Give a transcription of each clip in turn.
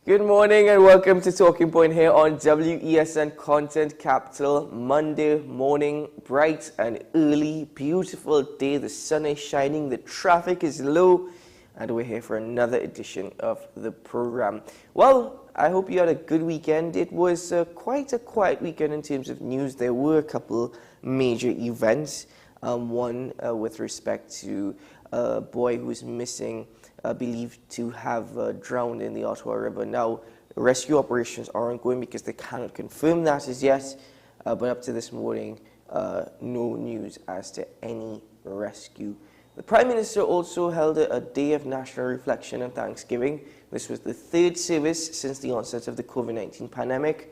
Good morning and welcome to Talking Point here on WESN Content Capital. Monday morning, bright and early, beautiful day. The sun is shining, the traffic is low, and we're here for another edition of the program. Well, I hope you had a good weekend. It was quite a quiet weekend in terms of news. There were a couple major events. One with respect to a boy who's missing, believed to have drowned in the Ottawa River. Now, rescue operations are ongoing because they cannot confirm that as yet, but up to this morning, no news as to any rescue. The Prime Minister also held a day of national reflection and thanksgiving. This was the third service since the onset of the COVID-19 pandemic.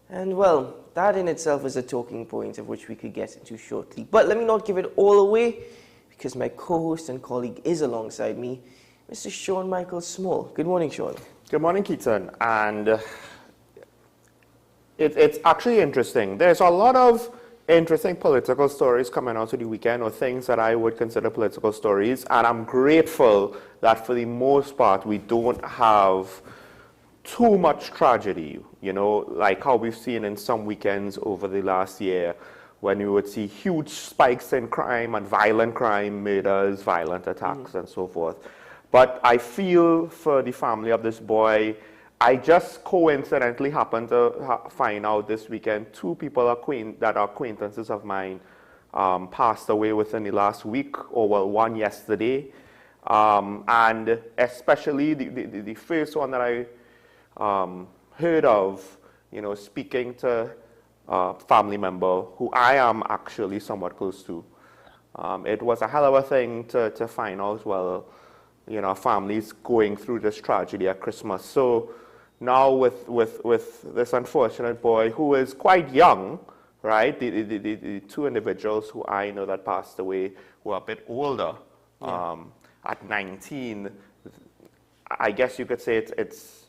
And well, that in itself is a talking point of which we could get into shortly. But let me not give it all away, because my co-host and colleague is alongside me, Mr. Sean Michael Small. Good morning, Sean. Good morning, Keaton. And it's actually interesting. There's a lot of interesting political stories coming out of the weekend, or things that I would consider political stories. And I'm grateful that for the most part, we don't have too much tragedy, you know, like how we've seen in some weekends over the last year, when you would see huge spikes in crime and violent crime, murders, violent attacks, and so forth. But I feel for the family of this boy. I just coincidentally happened to find out this weekend 2 people that are acquaintances of mine passed away within the last week, or well, one yesterday. And especially the first one that I heard of, you know, speaking to a family member who I am actually somewhat close to. It was a hell of a thing to find out, well, you know, families going through this tragedy at Christmas. So now with this unfortunate boy who is quite young, right? The 2 individuals who I know that passed away were a bit older, at 19. I guess you could say it's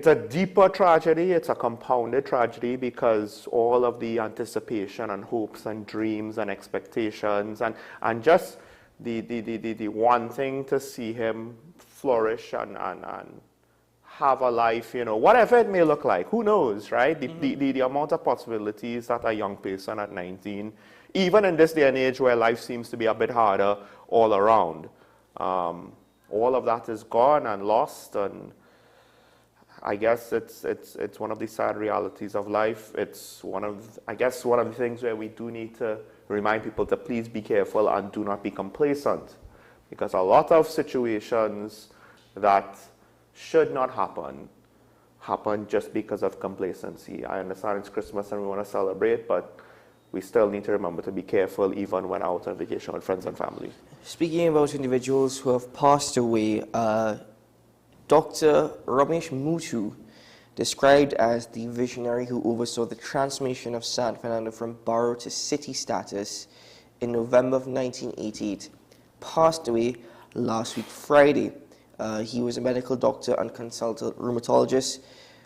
a deeper tragedy. It's a compounded tragedy because all of the anticipation and hopes and dreams and expectations and just the one thing to see him flourish and have a life, you know, whatever it may look like, who knows, right? The amount of possibilities that a young person at 19, even in this day and age where life seems to be a bit harder all around, all of that is gone and lost. And I guess it's one of the sad realities of life. It's one of the things where we do need to remind people to please be careful and do not be complacent, because a lot of situations that should not happen just because of complacency. I understand it's Christmas and we want to celebrate, but we still need to remember to be careful even when out on vacation with friends and family. Speaking about individuals who have passed away, Dr. Ramesh Muthu, described as the visionary who oversaw the transformation of San Fernando from borough to city status in November of 1988, passed away last week Friday. He was a medical doctor and consultant rheumatologist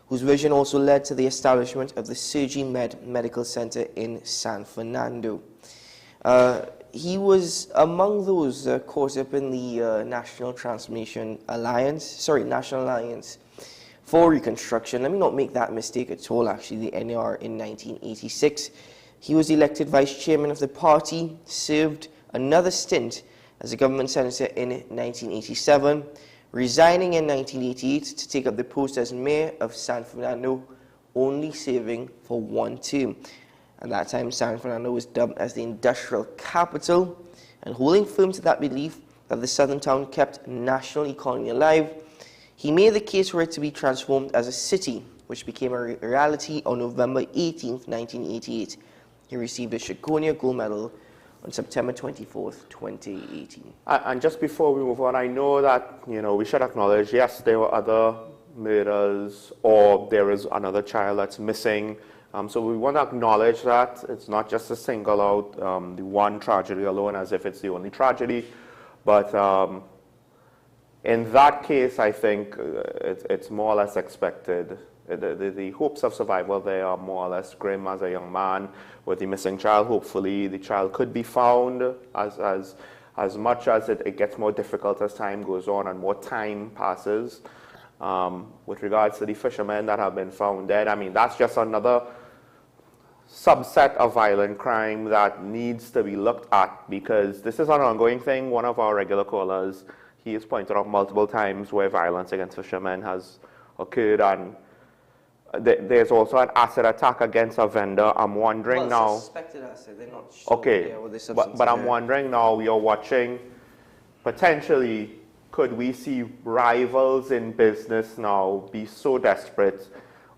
whose vision also led to the establishment of the SurgiMed Medical Center in San Fernando. He was among those caught up in the National Alliance for Reconstruction. Let me not make that mistake at all, actually, the NAR in 1986. He was elected vice chairman of the party, served another stint as a government senator in 1987, resigning in 1988 to take up the post as mayor of San Fernando, only serving for 1 term. At that time, San Fernando was dubbed as the industrial capital, and holding firm to that belief that the southern town kept national economy alive, he made the case for it to be transformed as a city, which became a reality on November 18, 1988. He received a Chiconia Gold Medal on September 24th, 2018. And just before we move on, I know that, you know, we should acknowledge, yes, there were other murders, or there is another child that's missing. So we want to acknowledge that it's not just to single out the one tragedy alone as if it's the only tragedy, but in that case, I think it's more or less expected. The hopes of survival there are more or less grim. As a young man with the missing child, hopefully the child could be found. As much as it gets more difficult as time goes on and more time passes, With regards to the fishermen that have been found dead, I mean, that's just another subset of violent crime that needs to be looked at, because this is an ongoing thing. One of our regular callers, he has pointed out multiple times where violence against fishermen has occurred, and there's also an acid attack against a vendor. I'm wondering now. Suspected acid. They're not sure. Okay, but I'm wondering now. You're watching. Potentially, could we see rivals in business now be so desperate,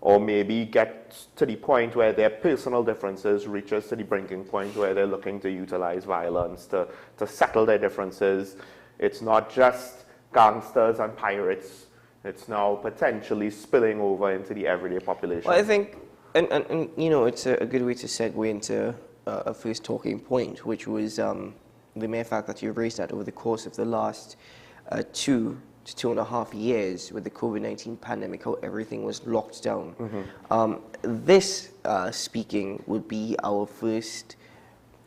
or maybe get to the point where their personal differences reaches to the breaking point where they're looking to utilize violence to settle their differences? It's not just gangsters and pirates. It's now potentially spilling over into the everyday population. Well, I think, and you know, it's a good way to segue into a first talking point, which was the mere fact that you've raised that over the course of the last 2 to 2.5 years with the COVID-19 pandemic, how everything was locked down. This, speaking, would be our first,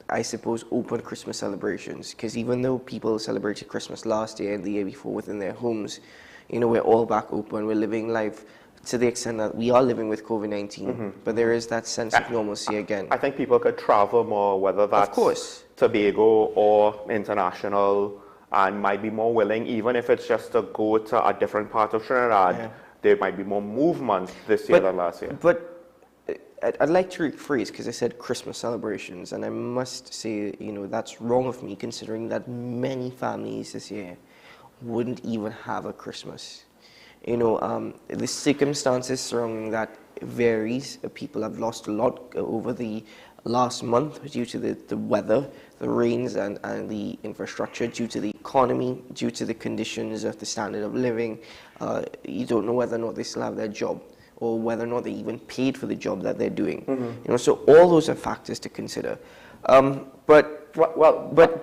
I suppose, open Christmas celebrations, because even though people celebrated Christmas last year and the year before within their homes, you know, we're all back open, we're living life to the extent that we are living with COVID-19, but there is that sense of normalcy again. I think people could travel more, whether that's of course Tobago or international, and might be more willing, even if it's just to go to a different part of Trinidad. Yeah. There might be more movement this year than last year. But I'd like to rephrase, because I said Christmas celebrations, and I must say, you know, that's wrong of me, considering that many families this year wouldn't even have a Christmas. You know, the circumstances surrounding that varies. People have lost a lot over the last month due to the weather, the rains, and the infrastructure, due to the economy, due to the conditions of the standard of living. You don't know whether or not they still have their job, or whether or not they even paid for the job that they're doing. You know, so all those are factors to consider. But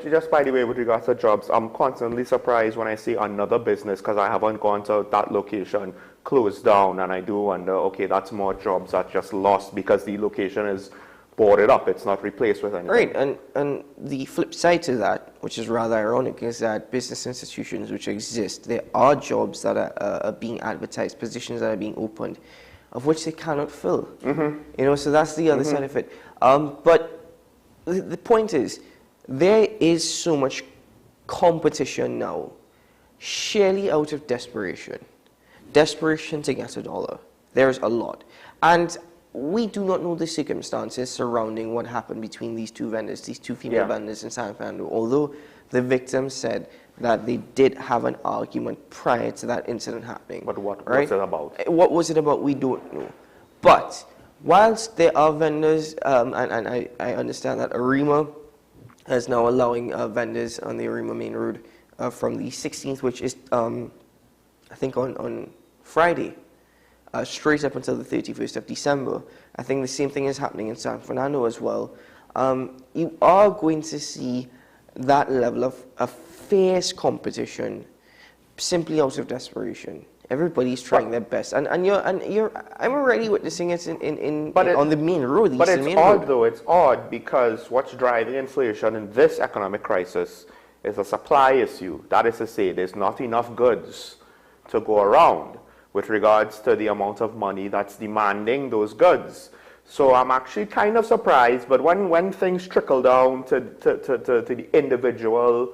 just by the way, with regards to jobs, I'm constantly surprised when I see another business, because I haven't gone to that location, closed down, and I do wonder, okay, that's more jobs that just lost because the location is boarded up, it's not replaced with anything. Right, and the flip side to that, which is rather ironic, is that business institutions which exist, there are jobs that are being advertised, positions that are being opened, of which they cannot fill. You know, so that's the other side of it. But the point is, there is so much competition now, surely out of desperation to get a dollar. There's a lot. And we do not know the circumstances surrounding what happened between these two vendors, these two female vendors in San Fernando, although the victim said that they did have an argument prior to that incident happening. But what was it about? What was it about? We don't know. But whilst there are vendors, and I understand that Arima is now allowing vendors on the Arima main road from the 16th, which is, I think, on Friday, straight up until the 31st of December. I think the same thing is happening in San Fernando as well. You are going to see that level of fierce competition simply out of desperation. Everybody's trying their best, and I'm already witnessing it on the main road. But it's odd, though. It's odd because what's driving inflation in this economic crisis is a supply issue. That is to say, there's not enough goods to go around with regards to the amount of money that's demanding those goods. So I'm actually kind of surprised, but when things trickle down to the individual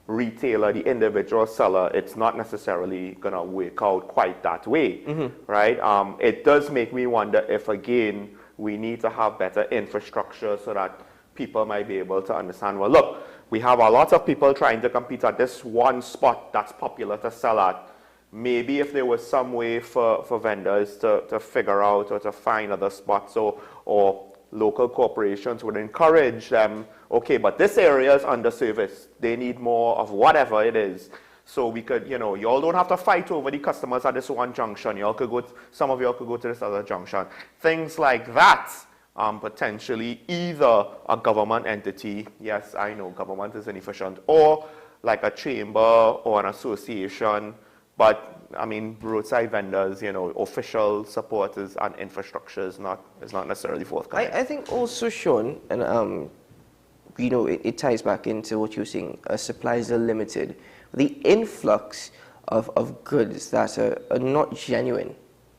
retailer, the individual seller, it's not necessarily going to work out quite that way, right? It does make me wonder if, again, we need to have better infrastructure so that people might be able to understand, well, look, we have a lot of people trying to compete at this one spot that's popular to sell at. Maybe if there was some way for vendors to figure out or to find other spots, or local corporations would encourage them, okay, but this area is underserviced. They need more of whatever it is. So we could, you know, y'all don't have to fight over the customers at this one junction. Some of y'all could go to this other junction. Things like that, potentially either a government entity, yes, I know government is inefficient, or like a chamber or an association. But I mean, roadside vendors, you know, official support and infrastructure is not necessarily forthcoming. I think also, Sean, and you know, it ties back into what you're saying. Supplies are limited. The influx of goods that are not genuine.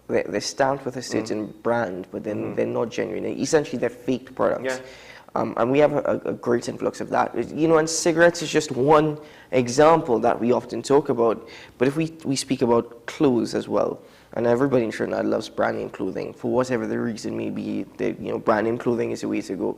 They're stamped with a certain brand, but then they're not genuine. Essentially, they're fake products. Yeah. And we have a great influx of that. You know, and cigarettes is just one example that we often talk about. But if we speak about clothes as well, and everybody in Trinidad loves brand name clothing for whatever the reason may be. Brand name clothing is the way to go.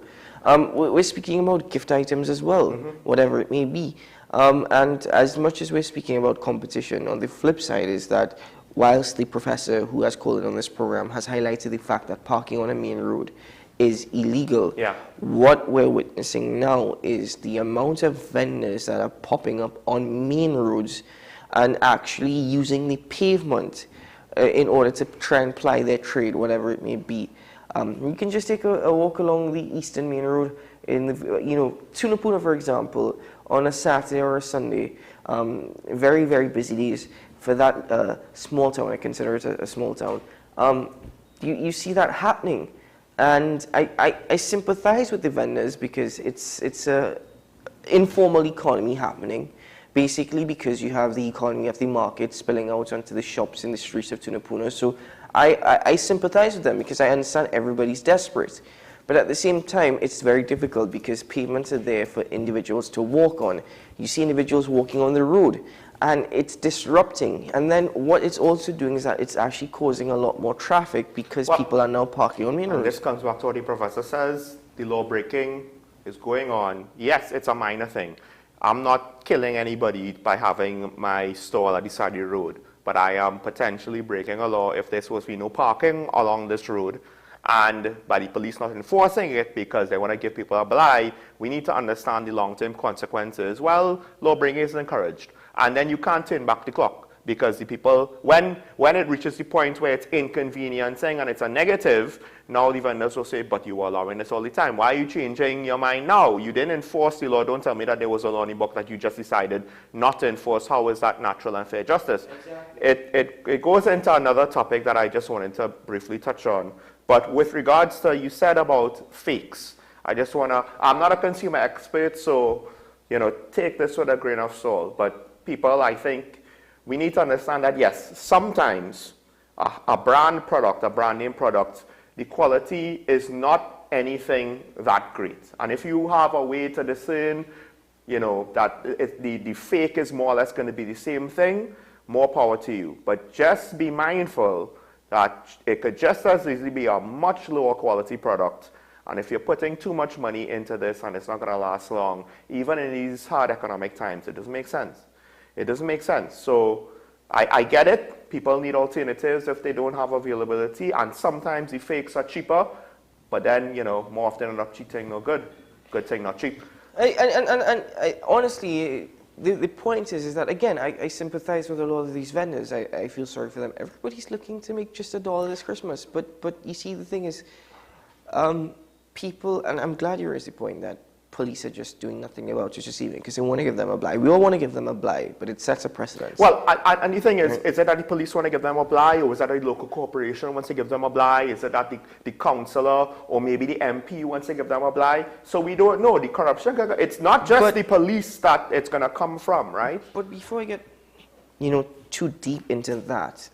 We're speaking about gift items as well, whatever it may be. And as much as we're speaking about competition, on the flip side is that whilst the professor who has called it on this program has highlighted the fact that parking on a main road is illegal, what we're witnessing now is the amount of vendors that are popping up on main roads and actually using the pavement in order to try and ply their trade, whatever it may be. You can just take a walk along the eastern main road in the, Tunapuna, for example, on a Saturday or a Sunday. Very, very busy days for that small town. I consider it a small town. You see that happening. And I sympathize with the vendors because it's a informal economy happening, basically because you have the economy of the market spilling out onto the shops in the streets of Tunapuna. So I sympathize with them because I understand everybody's desperate. But at the same time, it's very difficult because pavements are there for individuals to walk on. You see individuals walking on the road, and it's disrupting. And then what it's also doing is that it's actually causing a lot more traffic because people are now parking on main roads. This comes back to what the professor says. The law breaking is going on. Yes, it's a minor thing. I'm not killing anybody by having my stall at the side of the road, but I am potentially breaking a law if there's supposed to be no parking along this road, and by the police not enforcing it because they want to give people a blight. We need to understand the long-term consequences. Well, law breaking is encouraged. And then you can't turn back the clock because the people, when it reaches the point where it's inconveniencing and it's a negative, now the vendors will say, but you were allowing this all the time. Why are you changing your mind now? You didn't enforce the law. Don't tell me that there was a law in the book that you just decided not to enforce. How is that natural and fair justice? Exactly. It goes into another topic that I just wanted to briefly touch on. But with regards to, you said about fakes, I just want to, I'm not a consumer expert, so, take this with a grain of salt. But people, I think, we need to understand that, yes, sometimes a brand product, a brand name product, the quality is not anything that great. And if you have a way to discern, that the fake is more or less going to be the same thing, more power to you. But just be mindful that it could just as easily be a much lower quality product. And if you're putting too much money into this and it's not going to last long, even in these hard economic times, it doesn't make sense. It doesn't make sense. So I get it. People need alternatives if they don't have availability. And sometimes the fakes are cheaper. But then, more often than not, cheap thing, no good. Good thing, not cheap. And honestly, the point is that, again, I sympathize with a lot of these vendors. I feel sorry for them. Everybody's looking to make just $1 this Christmas. But you see, the thing is, people, and I'm glad you raised the point that police are just doing nothing about just receiving because they want to give them a blight. We all want to give them a blight, but it sets a precedent. Well, and the thing is it that the police want to give them a blight, or is that the local corporation wants to give them a blight? Is it that the councillor or maybe the MP wants to give them a blight? So we don't know. The corruption, it's not just the police that it's going to come from, right? But before I get, too deep into that,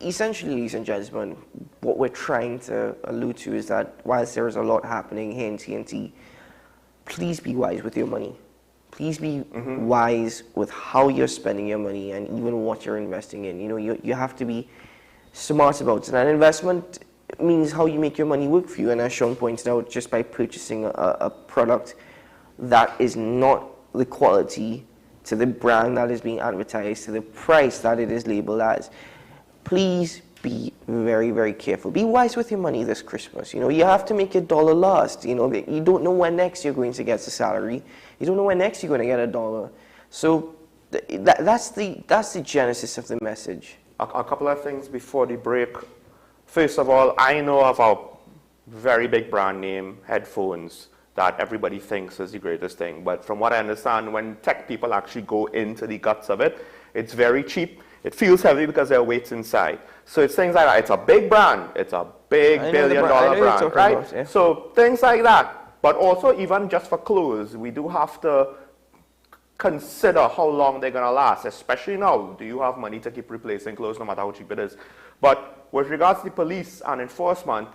essentially, ladies and gentlemen, what we're trying to allude to is that whilst there is a lot happening here in TNT, please be wise with your money. Please be wise with how you're spending your money and even what you're investing in. You have to be smart about it. And investment means how you make your money work for you. And as Sean pointed out, just by purchasing a product that is not the quality to the brand that is being advertised, to the price that it is labeled as, please be very, very careful. Be wise with your money this Christmas. You have to make your $1 last. You don't know when next you're going to get a salary. You don't know when next you're going to get $1. So that's the genesis of the message. A couple of things before the break. First of all, I know of a very big brand name headphones that everybody thinks is the greatest thing. But from what I understand, when tech people actually go into the guts of it, it's very cheap. It feels heavy because there are weights inside. So it's things like that. It's a big brand. It's a big billion-dollar brand, right? About, yeah. So things like that. But also, even just for clothes, we do have to consider how long they're going to last, especially now. Do you have money to keep replacing clothes no matter how cheap it is? But with regards to the police and enforcement,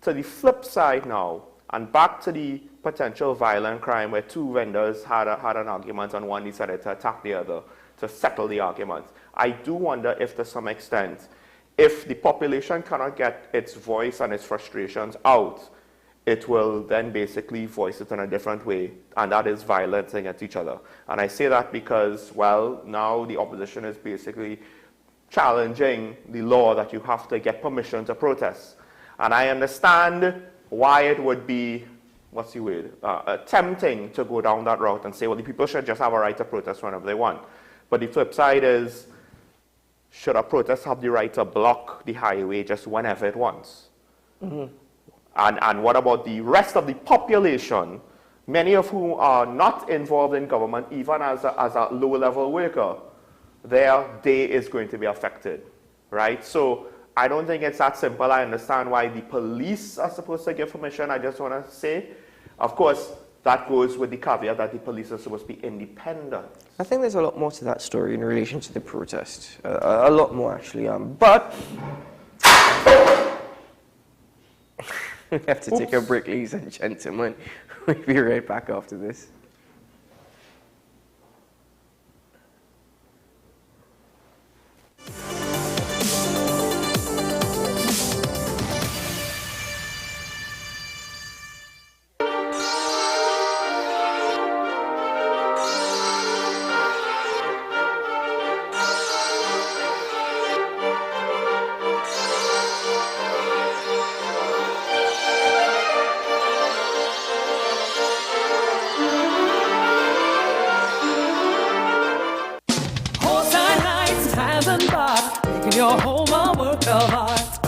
to the flip side now, and back to the potential violent crime where two vendors had an argument and one decided to attack the other to settle the argument. I do wonder if to some extent, if the population cannot get its voice and its frustrations out, it will then basically voice it in a different way, and that is violence against each other. And I say that because, well, now the opposition is basically challenging the law that you have to get permission to protest. And I understand why it would be, what's the word, tempting to go down that route and say, well, the people should just have a right to protest whenever they want. But the flip side is, should a protest have the right to block the highway just whenever it wants? Mm-hmm. And what about the rest of the population, many of whom are not involved in government, even as a low-level worker? Their day is going to be affected, right? So I don't think it's that simple. I understand why the police are supposed to give permission. I just want to say, of course, that goes with the caveat that the police are supposed to be independent. I think there's a lot more to that story in relation to the protest. A lot more, actually. But we have to take a break, ladies and gentlemen. We'll be right back after this.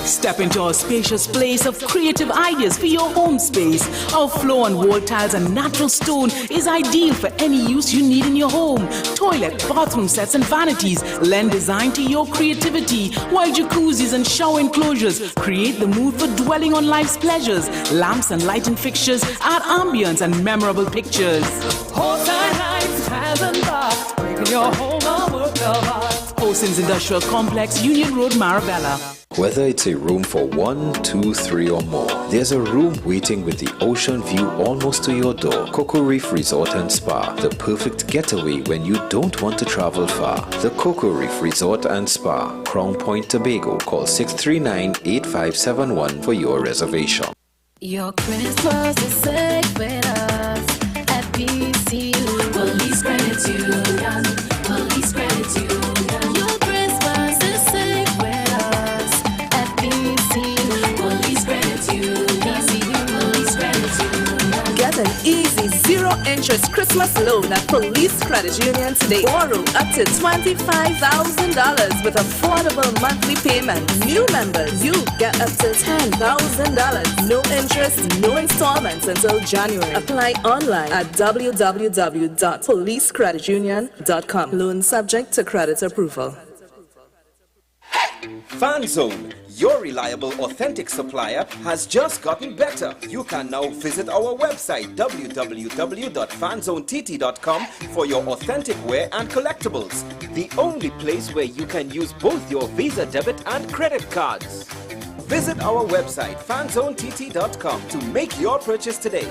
Step into a spacious place of creative ideas for your home space. Our floor and wall tiles and natural stone is ideal for any use you need in your home. Toilet, bathroom sets and vanities lend design to your creativity, while jacuzzis and shower enclosures create the mood for dwelling on life's pleasures. Lamps and lighting fixtures add ambience and memorable pictures. Horseline Heights has embarked, making your home a work of art. Hosins Industrial Complex, Union Road, Marabella. Whether it's a room for 1, 2, 3 or more, there's a room waiting with the ocean view almost to your door. Cocoa Reef Resort and Spa, the perfect getaway when you don't want to travel far. The Cocoa Reef Resort and Spa, Crown Point, Tobago. Call 639-8571 for your reservation. Your Christmas is safe with us at BCU. Police Credit Union. Police Credit Union. Your Christmas is safe with us at BCU. Police Credit Union. BCU. Police Credit Union. Get an easy zero-interest Christmas loan at Police Credit Union today. Borrow up to $25,000 with affordable monthly payments. New members, you get up to $10,000. No interest, no installments until January. Apply online at www.policecreditunion.com. Loan subject to credit approval. FanZone, your reliable, authentic supplier, has just gotten better. You can now visit our website www.fanzonett.com for your authentic wear and collectibles. The only place where you can use both your Visa debit and credit cards. Visit our website fanzonett.com to make your purchase today.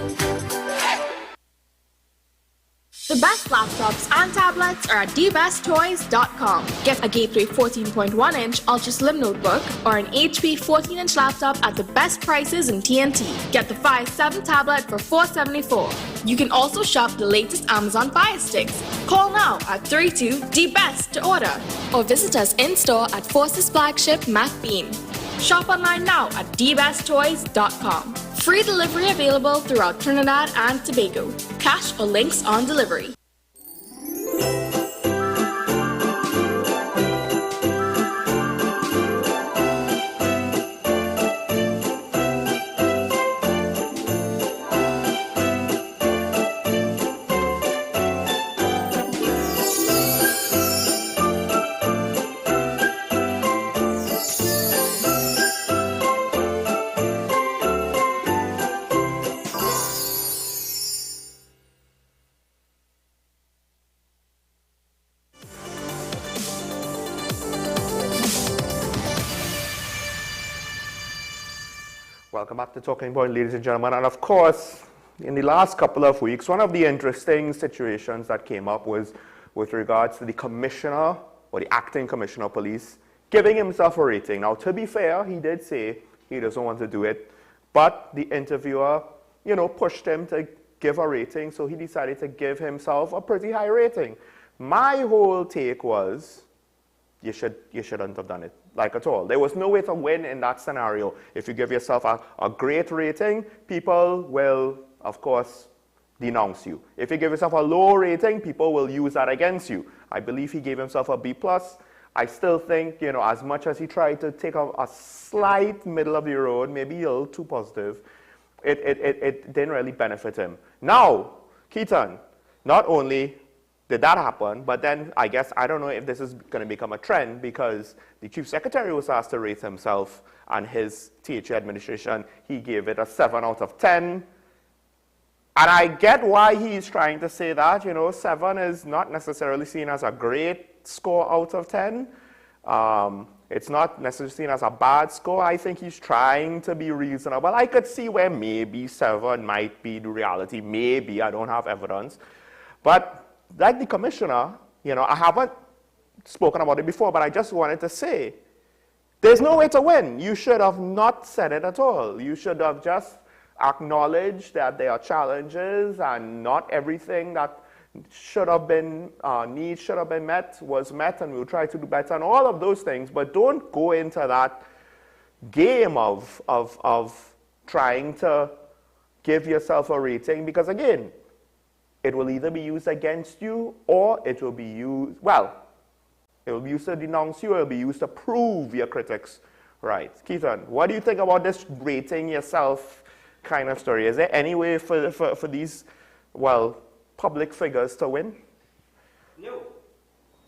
The best laptops and tablets are at dbesttoys.com. Get a Gateway 14.1-inch Ultra Slim notebook or an HP 14-inch laptop at the best prices in TNT. Get the Fire 7 tablet for $474. You can also shop the latest Amazon Fire Sticks. Call now at 32-DBEST to order or visit us in-store at Forces flagship MacBean. Shop online now at dbesttoys.com. Free delivery available throughout Trinidad and Tobago. Cash or links on delivery. Welcome back to Talking Point, ladies and gentlemen. And of course, in the last couple of weeks, one of the interesting situations that came up was with regards to the commissioner or the acting commissioner of police giving himself a rating. Now, to be fair, he did say he doesn't want to do it, but the interviewer, pushed him to give a rating, so he decided to give himself a pretty high rating. My whole take was, you shouldn't have done it, like at all. There was no way to win in that scenario. If you give yourself a great rating, people will, of course, denounce you. If you give yourself a low rating, people will use that against you. I believe he gave himself a B+. I still think, as much as he tried to take a slight middle of the road, maybe a little too positive, it didn't really benefit him. Now, Keaton, not only did that happen, but then I guess, I don't know if this is going to become a trend, because the chief secretary was asked to rate himself and his THA administration. He gave it a 7 out of 10. And I get why he's trying to say that. 7 is not necessarily seen as a great score out of 10. It's not necessarily seen as a bad score. I think he's trying to be reasonable. I could see where maybe 7 might be the reality. Maybe, I don't have evidence. But like the commissioner, I haven't spoken about it before, but I just wanted to say, there's no way to win. You should have not said it at all. You should have just acknowledged that there are challenges and not everything that should have been, needs should have been met, was met, and we'll try to do better, and all of those things. But don't go into that game of trying to give yourself a rating, because again, it will either be used against you, or it will be used, it will be used to denounce you, or it will be used to prove your critics right. Keaton, what do you think about this rating yourself kind of story? Is there any way for these, public figures to win? No.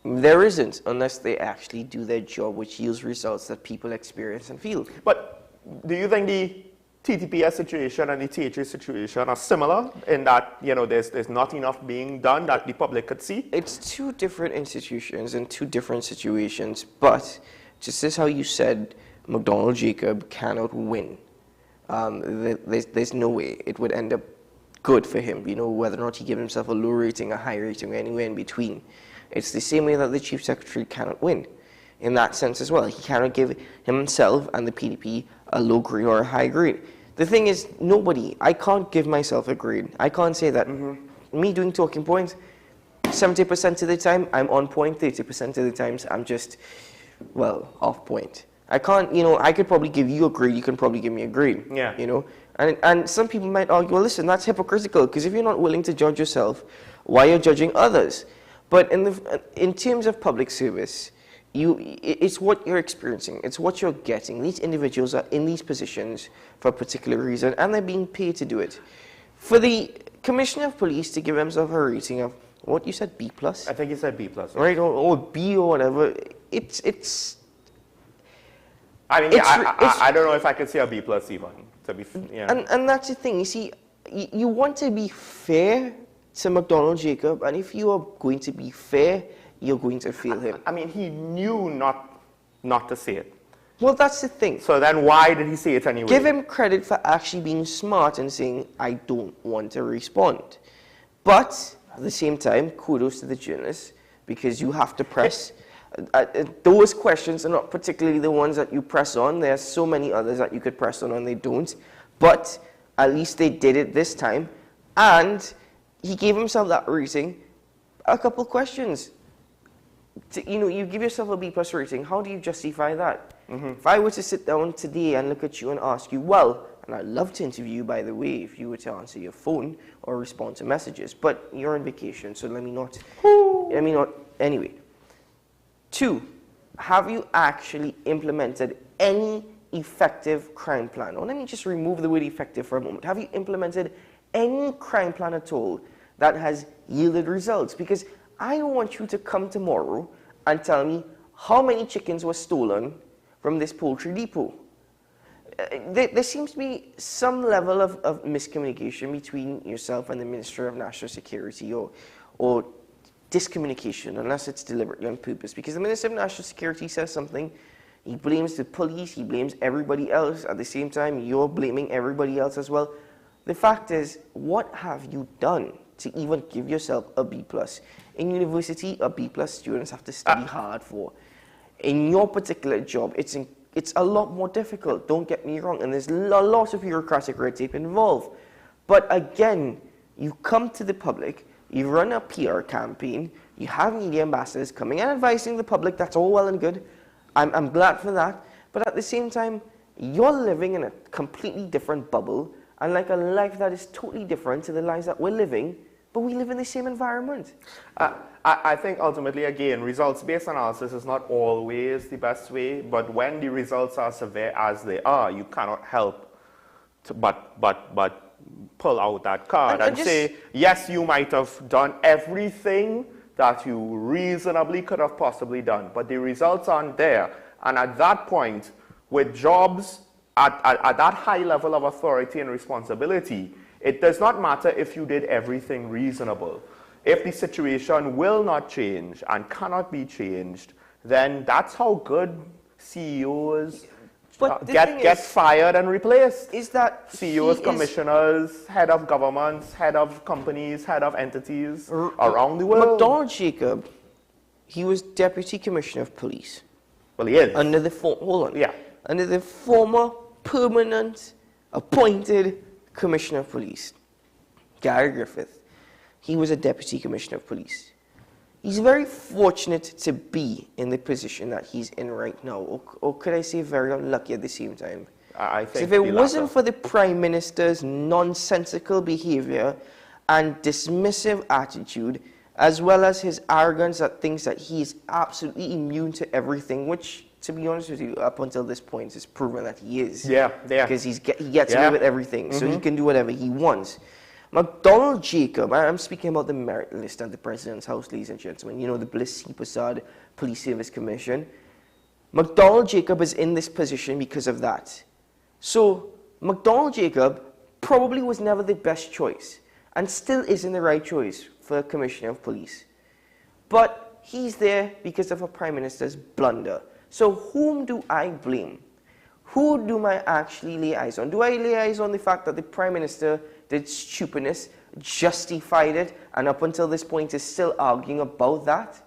There isn't, unless they actually do their job, which yields results that people experience and feel. But do you think the TTPS situation and the THA situation are similar in that, there's not enough being done that the public could see? It's two different institutions and two different situations, but just as how you said, McDonald Jacob cannot win. There's no way it would end up good for him, whether or not he gives himself a low rating, a high rating, or anywhere in between. It's the same way that the chief secretary cannot win. In that sense as well, he cannot give himself and the PDP a low grade or a high grade. The thing is, I can't give myself a grade. I can't say that me doing talking points, 70% of the time I'm on point, 30% of the times I'm just, off point. I can't, I could probably give you a grade, you can probably give me a grade. Yeah. And some people might argue, well, listen, that's hypocritical, because if you're not willing to judge yourself, why are you judging others? But in terms of public service, it's what you're experiencing, it's what you're getting. These individuals are in these positions for a particular reason, and they're being paid to do it. For the Commissioner of Police to give himself a rating of, what you said, B+? I think you said B+. Right, or B or whatever, it's I don't know if I could say a B+ even. And that's the thing, you see, you want to be fair to McDonald Jacob, and if you are going to be fair, you're going to fail him. I mean, he knew not to say it. Well, that's the thing. So then why did he say it anyway? Give him credit for actually being smart and saying, I don't want to respond. But at the same time, kudos to the journalists, because you have to press. Those questions are not particularly the ones that you press on. There are so many others that you could press on and they don't. But at least they did it this time. And he gave himself that rating. A couple questions. You give yourself a B+ rating. How do you justify that? If I were to sit down today and look at you and ask you, and I'd love to interview you, by the way, if you were to answer your phone or respond to messages, but you're on vacation, so let me not. Anyway. 2, have you actually implemented any effective crime plan? Or let me just remove the word effective for a moment. Have you implemented any crime plan at all that has yielded results? Because I don't want you to come tomorrow and tell me how many chickens were stolen from this poultry depot. There seems to be some level of miscommunication between yourself and the Minister of National Security, or discommunication, unless it's deliberately on purpose. Because the Minister of National Security says something, He blames the police, he blames everybody else. At the same time, you're blaming everybody else as well. The fact is, what have you done to even give yourself a B+? In university, a B+ students have to study hard for. In your particular job, it's a lot more difficult, don't get me wrong, and there's a lot of bureaucratic red tape involved. But again, you come to the public, you run a PR campaign, you have media ambassadors coming and advising the public, that's all well and good. I'm glad for that. But at the same time, you're living in a completely different bubble and like a life that is totally different to the lives that we're living, but we live in the same environment. I think ultimately, again, results-based analysis is not always the best way, but when the results are severe as they are, you cannot help to but pull out that card and say, yes, you might have done everything that you reasonably could have possibly done, but the results aren't there. And at that point, with jobs at that high level of authority and responsibility, it does not matter if you did everything reasonable. If the situation will not change and cannot be changed, then that's how good CEOs get fired and replaced. Is that CEOs, commissioners, head of governments, head of companies, head of entities around the world. McDonald Jacob, he was Deputy Commissioner of Police. Well, he is. Under the under the former permanent appointed Commissioner of Police, Gary Griffith. He was a Deputy Commissioner of Police. He's very fortunate to be in the position that he's in right now, or could I say very unlucky at the same time. I think if it wasn't for the Prime Minister's nonsensical behavior and dismissive attitude, as well as his arrogance that thinks that he is absolutely immune to everything, which, to be honest with you, up until this point, is proven that he is. Yeah. Because he gets away with everything, so he can do whatever he wants. McDonald Jacob, I'm speaking about the merit list at the President's House, ladies and gentlemen. You know, the Bliss C. Prasad Police Service Commission. McDonald Jacob is in this position because of that. So, McDonald Jacob probably was never the best choice, and still isn't the right choice for a Commissioner of Police. But he's there because of a Prime Minister's blunder. So whom do I blame? Who do I actually lay eyes on? Do I lay eyes on the fact that the Prime Minister did stupidness, justified it, and up until this point is still arguing about that?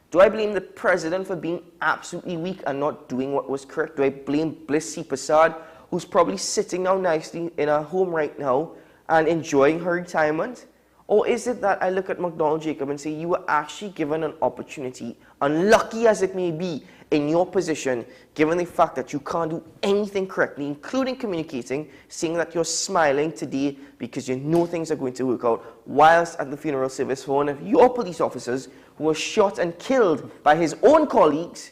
Do I blame the President for being absolutely weak and not doing what was correct? Do I blame Bliss C. Prasad, who's probably sitting down nicely in her home right now and enjoying her retirement? Or is it that I look at McDonald Jacob and say, you were actually given an opportunity, unlucky as it may be, in your position, given the fact that you can't do anything correctly, including communicating, saying that you're smiling today because you know things are going to work out, whilst at the funeral service for one of your police officers who was shot and killed by his own colleagues?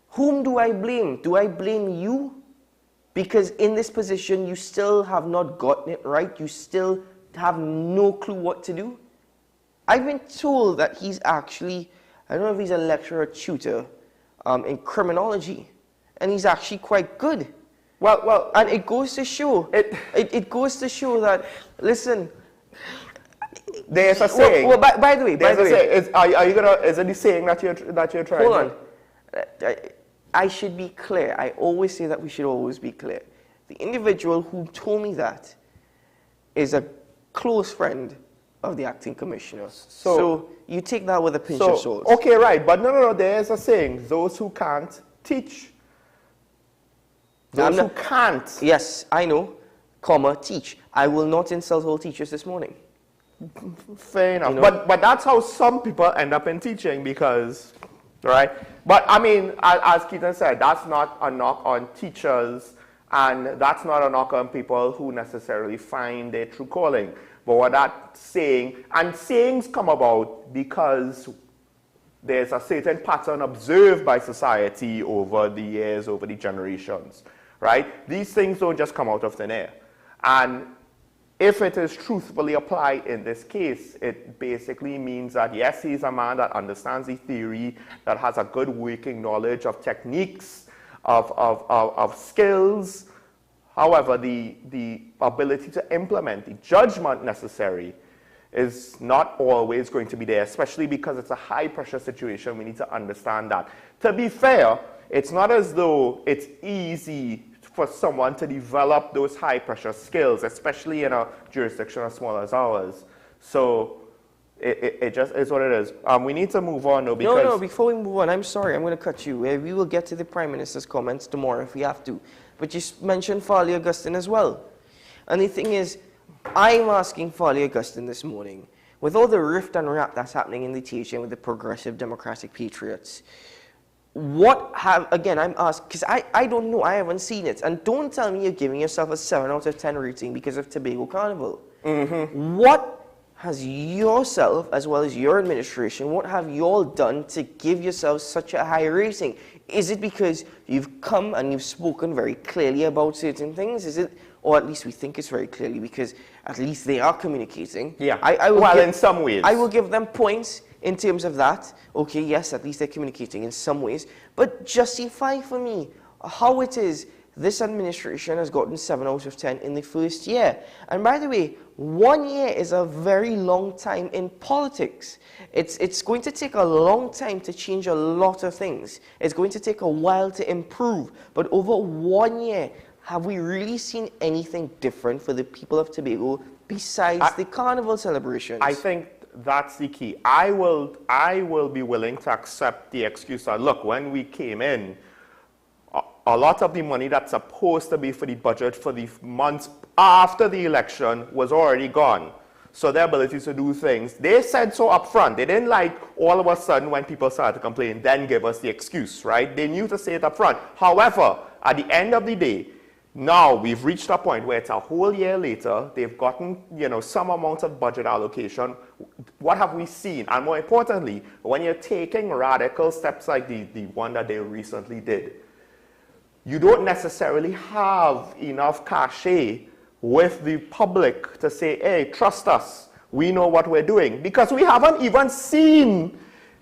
Whom do I blame? Do I blame you? Because in this position, you still have not gotten it right. You still have no clue what to do. I've been told that he's actually, I don't know if he's a lecturer or tutor in criminology, and he's actually quite good. Well, and it goes to show, it goes to show that, listen, there's a saying. Well, by the way, are you gonna? Is it the saying that you're trying? Hold on. I should be clear. I always say that we should always be clear. The individual who told me that is a close friend of the acting commissioner. So you take that with a pinch of salt. Okay, right. But no. There's a saying: those who can't teach. Those who can't. Yes, I know. Teach. I will not insult all teachers this morning. Fair enough. You know? But that's how some people end up in teaching because, right? But I mean, as Keaton said, that's not a knock on teachers, and that's not a knock on people who necessarily find their true calling. But what that's saying, and sayings come about because there's a certain pattern observed by society over the years, over the generations, right? These things don't just come out of thin air. And if it is truthfully applied in this case, it basically means that, yes, he's a man that understands the theory, that has a good working knowledge of techniques, of skills. However, the ability to implement, the judgment necessary, is not always going to be there, especially because it's a high-pressure situation. We need to understand that. To be fair, it's not as though it's easy for someone to develop those high-pressure skills, especially in a jurisdiction as small as ours. So it just is what it is. We need to move on, though, because... No, before we move on, I'm sorry, I'm going to cut you. We will get to the Prime Minister's comments tomorrow if we have to. But you mentioned Farley Augustine as well. And the thing is, I'm asking Farley Augustine this morning, with all the rift and rap that's happening in the THN with the Progressive Democratic Patriots, again, I'm asked, because I don't know, I haven't seen it. And don't tell me you're giving yourself a 7 out of 10 rating because of Tobago Carnival. What has yourself, as well as your administration, what have you all done to give yourselves such a high rating? Is it because you've come and you've spoken very clearly about certain things? Is it, or at least we think it's very clearly because at least they are communicating? Yeah, well, in some ways. I will give them points in terms of that. Okay, yes, at least they're communicating in some ways. But justify for me how it is this administration has gotten 7 out of 10 in the first year. And by the way, 1 year is a very long time in politics. It's going to take a long time to change a lot of things. It's going to take a while to improve. But over 1 year, have we really seen anything different for the people of Tobago besides the carnival celebrations? I think that's the key. I will be willing to accept the excuse that, look, when we came in, a lot of the money that's supposed to be for the budget for the months after the election was already gone. So their ability to do things, they said so up front. They didn't like all of a sudden when people started to complain, then give us the excuse, right? They knew to say it up front. However, at the end of the day, now we've reached a point where it's a whole year later, they've gotten, some amount of budget allocation. What have we seen? And more importantly, when you're taking radical steps like the one that they recently did, you don't necessarily have enough cachet with the public to say, hey, trust us, we know what we're doing. Because we haven't even seen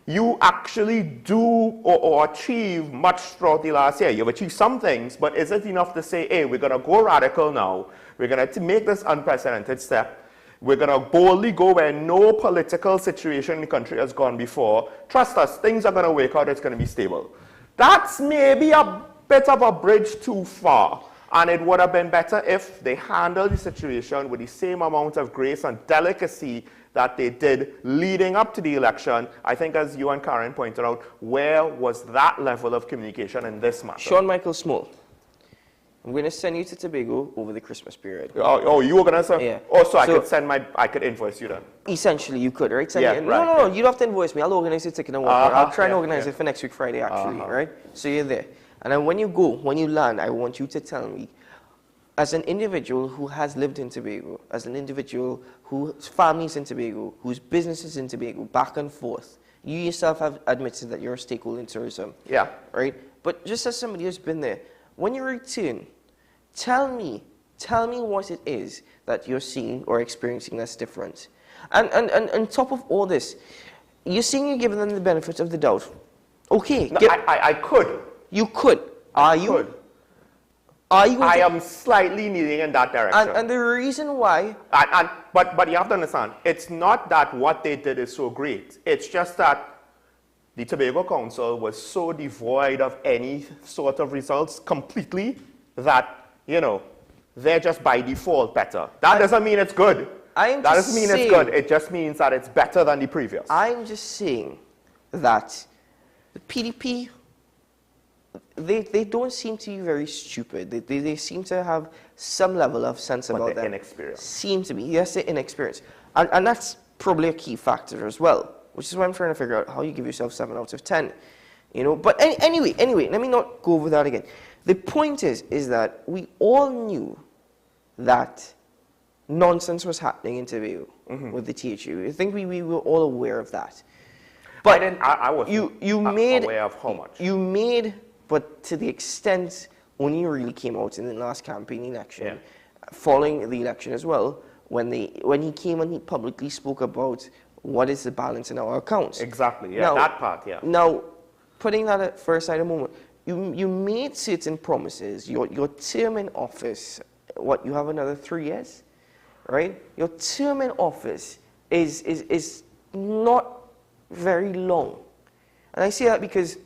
you actually do or achieve much throughout the last year. You've achieved some things, but is it enough to say, hey, we're going to go radical now, we're going to make this unprecedented step, we're going to boldly go where no political situation in the country has gone before, trust us, things are going to work out, it's going to be stable. That's maybe a bit of a bridge too far. And it would have been better if they handled the situation with the same amount of grace and delicacy that they did leading up to the election. I think, as you and Karen pointed out, where was that level of communication in this matter? Sean Michael Small, I'm going to send you to Tobago over the Christmas period. Oh, you were going to send? Yeah. Oh, so I could invoice you then? Essentially, you could, right? Yeah, right. No, you don't have to invoice me. I'll organize the ticket and walk out. I'll try and organize yeah. it for next week Friday, actually, right? So you're there. And then when you land, I want you to tell me, as an individual who has lived in Tobago, as an individual whose family's in Tobago, whose business is in Tobago, back and forth, you yourself have admitted that you're a stakeholder in tourism. Yeah. Right? But just as somebody who's been there, when you return, tell me what it is that you're seeing or experiencing that's different. And on top of all this, you're saying you're giving them the benefit of the doubt. Okay. No, I could. You could. Are you? Could. Are you? I am slightly leaning in that direction. And the reason why... But you have to understand, it's not that what they did is so great. It's just that the Tobago Council was so devoid of any sort of results completely that, they're just by default better. That doesn't mean it's good. That doesn't mean it's good. It just means that it's better than the previous. I'm just saying that the PDP... They don't seem to be very stupid. They seem to have some level of sense about them. But they're inexperienced. Seem to be. Yes, they're inexperienced. And that's probably a key factor as well, which is why I'm trying to figure out how you give yourself 7 out of 10. But anyway, let me not go over that again. The point is that we all knew that nonsense was happening in Tobago with the THU. I think we were all aware of that. But I wasn't aware of how much. But to the extent only really came out in the last campaign election, following the election as well, when he came and he publicly spoke about what is the balance in our accounts. Exactly, yeah, now, that part, yeah. Now, putting that for aside a moment, you made certain promises. Your term in office, you have another 3 years, right? Your term in office is not very long. And I say that because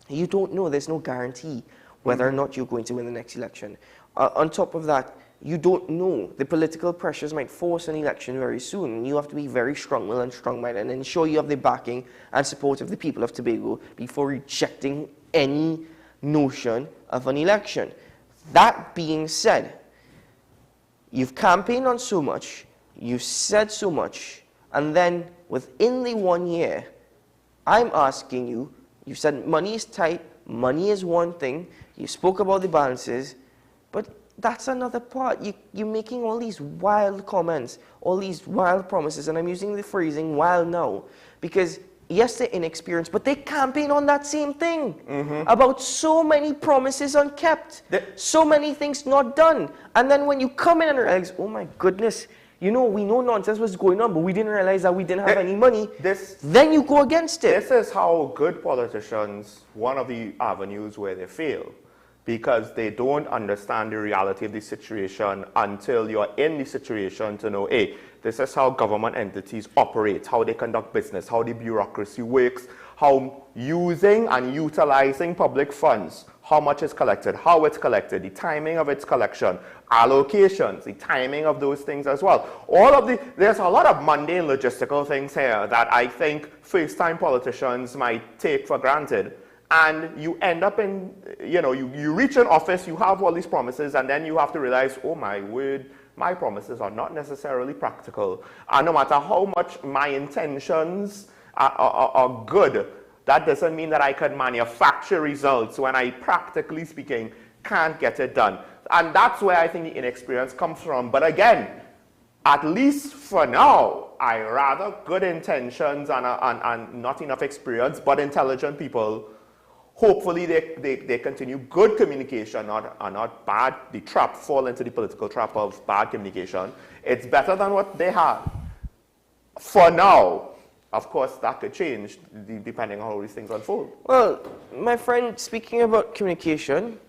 You don't know. There's no guarantee whether or not you're going to win the next election. On top of that, you don't know. The political pressures might force an election very soon. You have to be very strong-willed and strong-minded and ensure you have the backing and support of the people of Tobago before rejecting any notion of an election. That being said, you've campaigned on so much, you've said so much, and then within the 1 year, I'm asking you, you said money is tight, money is one thing, you spoke about the balances, but that's another part. You're making all these wild comments, all these wild promises, and I'm using the phrasing wild now, because yes, they're inexperienced, but they campaign on that same thing, about so many promises unkept, so many things not done, and then when you come in and realize, oh my goodness, you know, we know nonsense was going on, but we didn't realize that we didn't have any money, then you go against it. This is how good politicians, one of the avenues where they fail, because they don't understand the reality of the situation until you're in the situation to know, hey, this is how government entities operate, how they conduct business, how the bureaucracy works, how using and utilizing public funds, how much is collected, how it's collected, the timing of its collection, allocations, the timing of those things as well. There's a lot of mundane logistical things here that I think first-time politicians might take for granted. And you end up in, you reach an office, you have all these promises, and then you have to realize, oh my word, my promises are not necessarily practical. And no matter how much my intentions are good, that doesn't mean that I can manufacture results when I, practically speaking, can't get it done. And that's where I think the inexperience comes from. But again, at least for now, I rather good intentions and not enough experience, but intelligent people. Hopefully they continue good communication, not bad. The trap, fall into the political trap of bad communication. It's better than what they had. For now, of course, that could change depending on how these things unfold. Well, my friend, speaking about communication,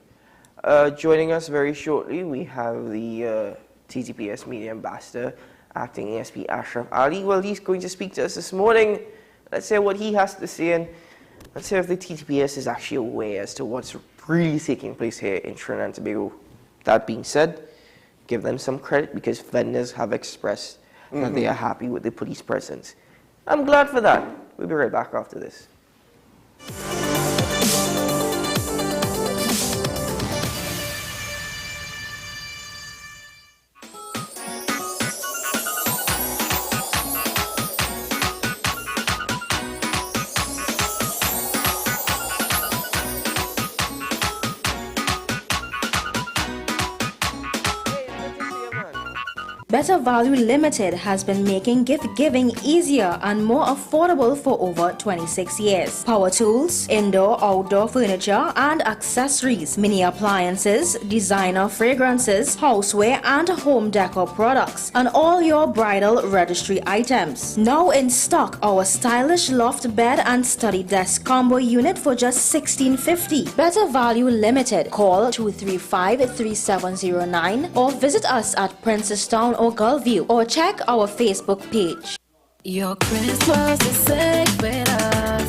joining us very shortly, we have the TTPS Media Ambassador, Acting ASP Ashraf Ali. Well, he's going to speak to us this morning. Let's hear what he has to say, and let's hear if the TTPS is actually aware as to what's really taking place here in Trinidad and Tobago. That being said, give them some credit because vendors have expressed that they are happy with the police presence. I'm glad for that. We'll be right back after this. Better Value Limited has been making gift giving easier and more affordable for over 26 years. Power tools, indoor, outdoor furniture and accessories, mini appliances, designer fragrances, houseware and home decor products, and all your bridal registry items. Now in stock, our stylish loft bed and study desk combo unit for just $16.50. Better Value Limited. Call 235-3709 or visit us at Princestown or Gulfview, or check our Facebook page. Your Christmas is safe with us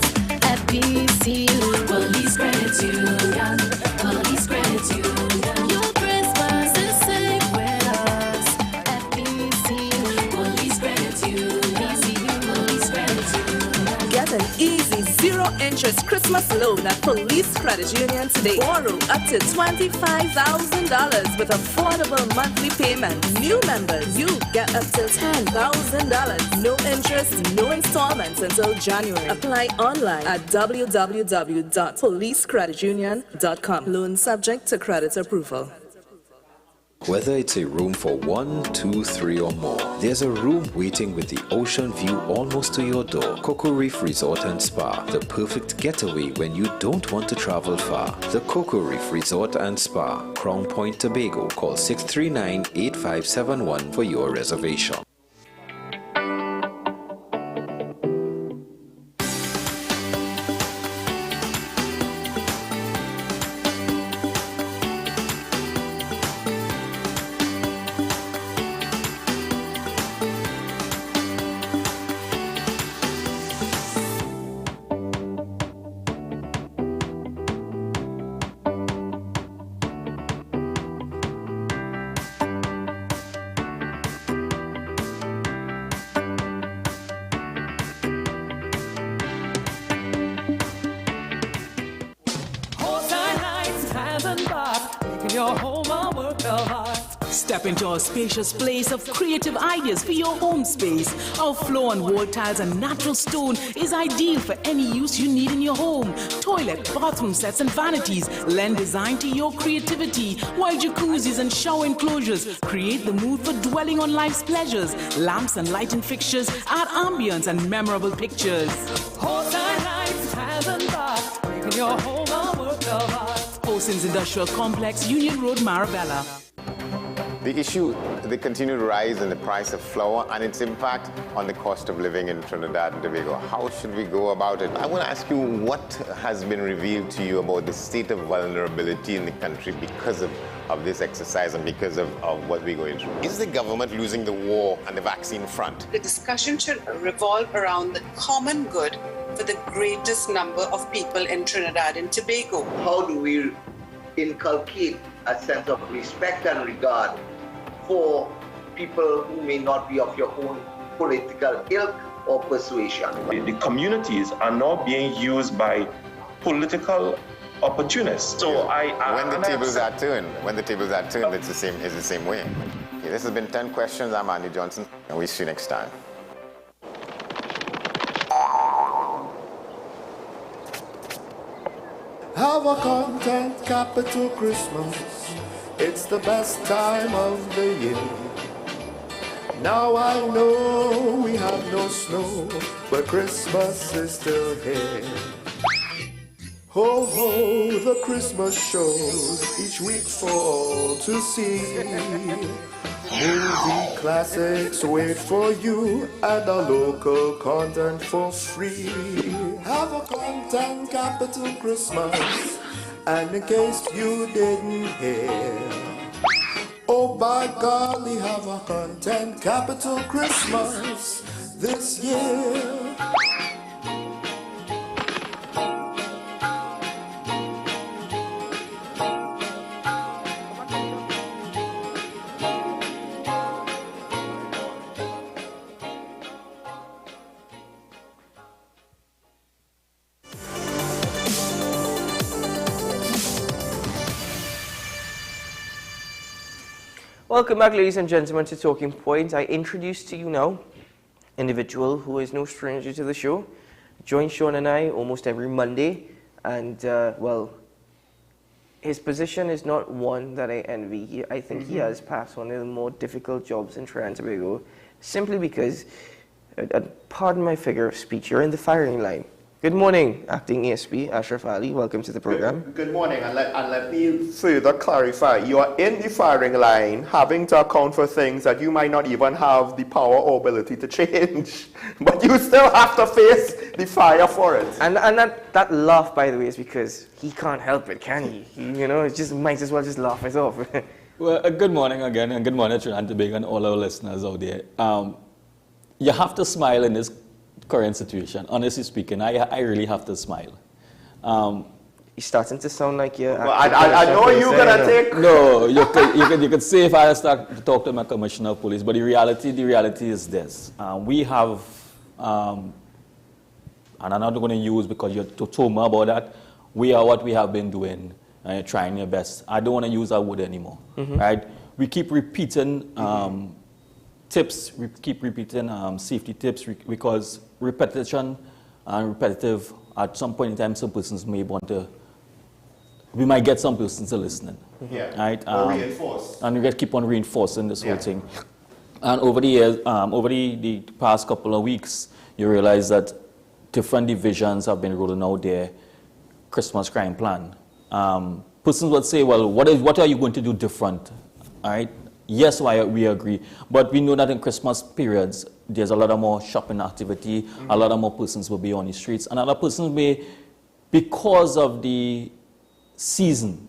at PCU. Police Credit Union. Police Credit Union. Your Christmas is safe with us at PCU. Police Credit Union. Police Credit Union. Get an easy zero-interest Christmas loan at Police Credit Union today. Borrow up to $25,000 with affordable monthly payments. New members, you get up to $10,000. No interest, no installments until January. Apply online at www.policecreditunion.com. Loan subject to credit approval. Whether it's a room for 1, 2, 3 or more, there's a room waiting with the ocean view almost to your door. Cocoa Reef Resort and Spa, the perfect getaway when you don't want to travel far. The Cocoa Reef Resort and Spa, Crown Point, Tobago. Call 639-8571 for your reservation. your home a work of art. Step into a spacious place of creative ideas for your home space. Our floor and wall tiles and natural stone is ideal for any use you need in your home. Toilet, bathroom sets and vanities lend design to your creativity, while jacuzzis and shower enclosures create the mood for dwelling on life's pleasures. Lamps and lighting fixtures add ambience and memorable pictures. Wholesale lights, tiles and bath, making your home a work of art. Hosins Industrial Complex, Union Road, Marabella. The issue, the continued rise in the price of flour and its impact on the cost of living in Trinidad and Tobago. How should we go about it? I want to ask you what has been revealed to you about the state of vulnerability in the country because of this exercise and because of what we're going through. Is the government losing the war on the vaccine front? The discussion should revolve around the common good for the greatest number of people in Trinidad and Tobago. How do we inculcate a sense of respect and regard for people who may not be of your own political ilk or persuasion? The communities are now being used by political opportunists. So when the tables are turned, it's the same way. Okay, this has been 10 questions. I'm Andy Johnson, and we'll see you next time. Have a content capital Christmas. It's the best time of the year. Now I know we have no snow, but Christmas is still here. Ho ho, the Christmas shows each week for all to see. Movie classics wait for you and our local content for free. Have a content capital Christmas. And in case you didn't hear, oh by God, we have a content capital Christmas this year. Welcome back, ladies and gentlemen, to Talking Point. I introduce to you now an individual who is no stranger to the show. Joins Sean and I almost every Monday, and well, his position is not one that I envy. I think he has passed one of the more difficult jobs in Trinidad and Tobago, simply because, pardon my figure of speech, you're in the firing line. Good morning, Acting ASP Ashraf Ali. Welcome to the program. Good morning, and let me further clarify. You are in the firing line, having to account for things that you might not even have the power or ability to change, but you still have to face the fire for it. And that laugh, by the way, is because he can't help it, can he? You know, it just might as well just laugh it off. Well, good morning again, and good morning to Trinidad and Tobago and all our listeners out there. You have to smile in this current situation. Honestly speaking, I really have to smile. You're starting to sound like you're... Well, I know you're going to take... No, you could say if I start to talk to my commissioner of police, but the reality is this. We have, and I'm not going to use because you told me about that, we are what we have been doing, trying your best. I don't want to use that word anymore, right? We keep repeating tips, we keep repeating safety tips because repetition and repetitive, at some point in time, some persons may want to, we might get some persons to listening. Right? Or reinforce. And we keep on reinforcing this whole thing. And over the years, over the past couple of weeks, you realize that different divisions have been rolling out their Christmas crime plan. Persons would say, well, what are you going to do different? All right? Yes, we agree, but we know that in Christmas periods, there's a lot of more shopping activity, a lot of more persons will be on the streets, and other persons may, because of the season,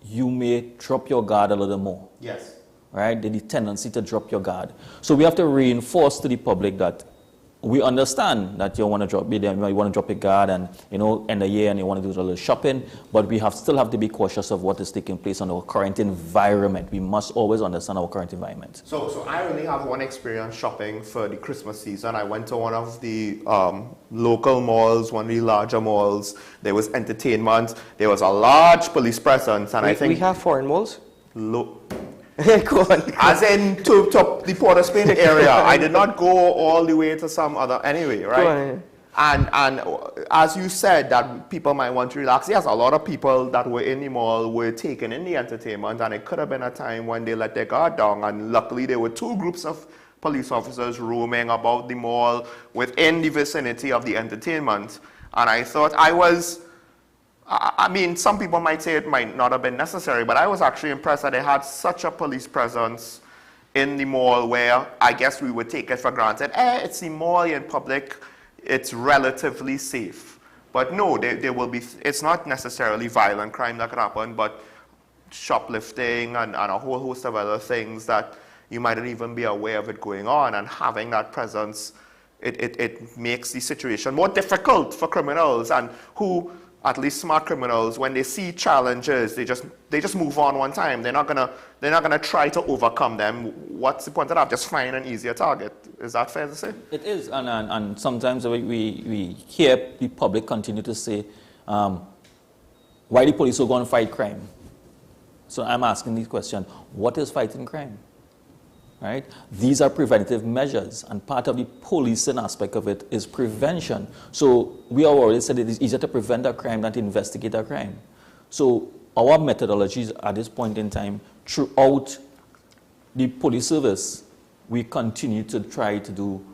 you may drop your guard a little more. Yes. Right? The tendency to drop your guard. So we have to reinforce to the public that we understand that you want to drop a guard and, end the year and you want to do a little shopping, but we still have to be cautious of what is taking place in our current environment. We must always understand our current environment. So I only have one experience shopping for the Christmas season. I went to one of the local malls, one of the larger malls. There was entertainment. There was a large police presence, and I think we have foreign malls. Go on. As in to the Port of Spain area. I did not go all the way to some other anyway, right? And as you said, that people might want to relax. Yes, a lot of people that were in the mall were taken in the entertainment, and it could have been a time when they let their guard down. And luckily, there were two groups of police officers roaming about the mall within the vicinity of the entertainment. And I thought I mean, some people might say it might not have been necessary, but I was actually impressed that they had such a police presence in the mall where I guess we would take it for granted. It's the mall in public, it's relatively safe. But no, there will be, it's not necessarily violent crime that could happen, but shoplifting and a whole host of other things that you mightn't even be aware of it going on, and having that presence, it makes the situation more difficult for criminals, and who, at least smart criminals, when they see challenges, they just move on one time. They're not gonna try to overcome them. What's the point of that? Just find an easier target. Is that fair to say? It is, and sometimes we hear the public continue to say, why the police will go and fight crime? So I'm asking this question: what is fighting crime? Right? These are preventative measures, and part of the policing aspect of it is prevention. So we have already said it is easier to prevent a crime than to investigate a crime. So our methodologies at this point in time, throughout the police service, we continue to try to do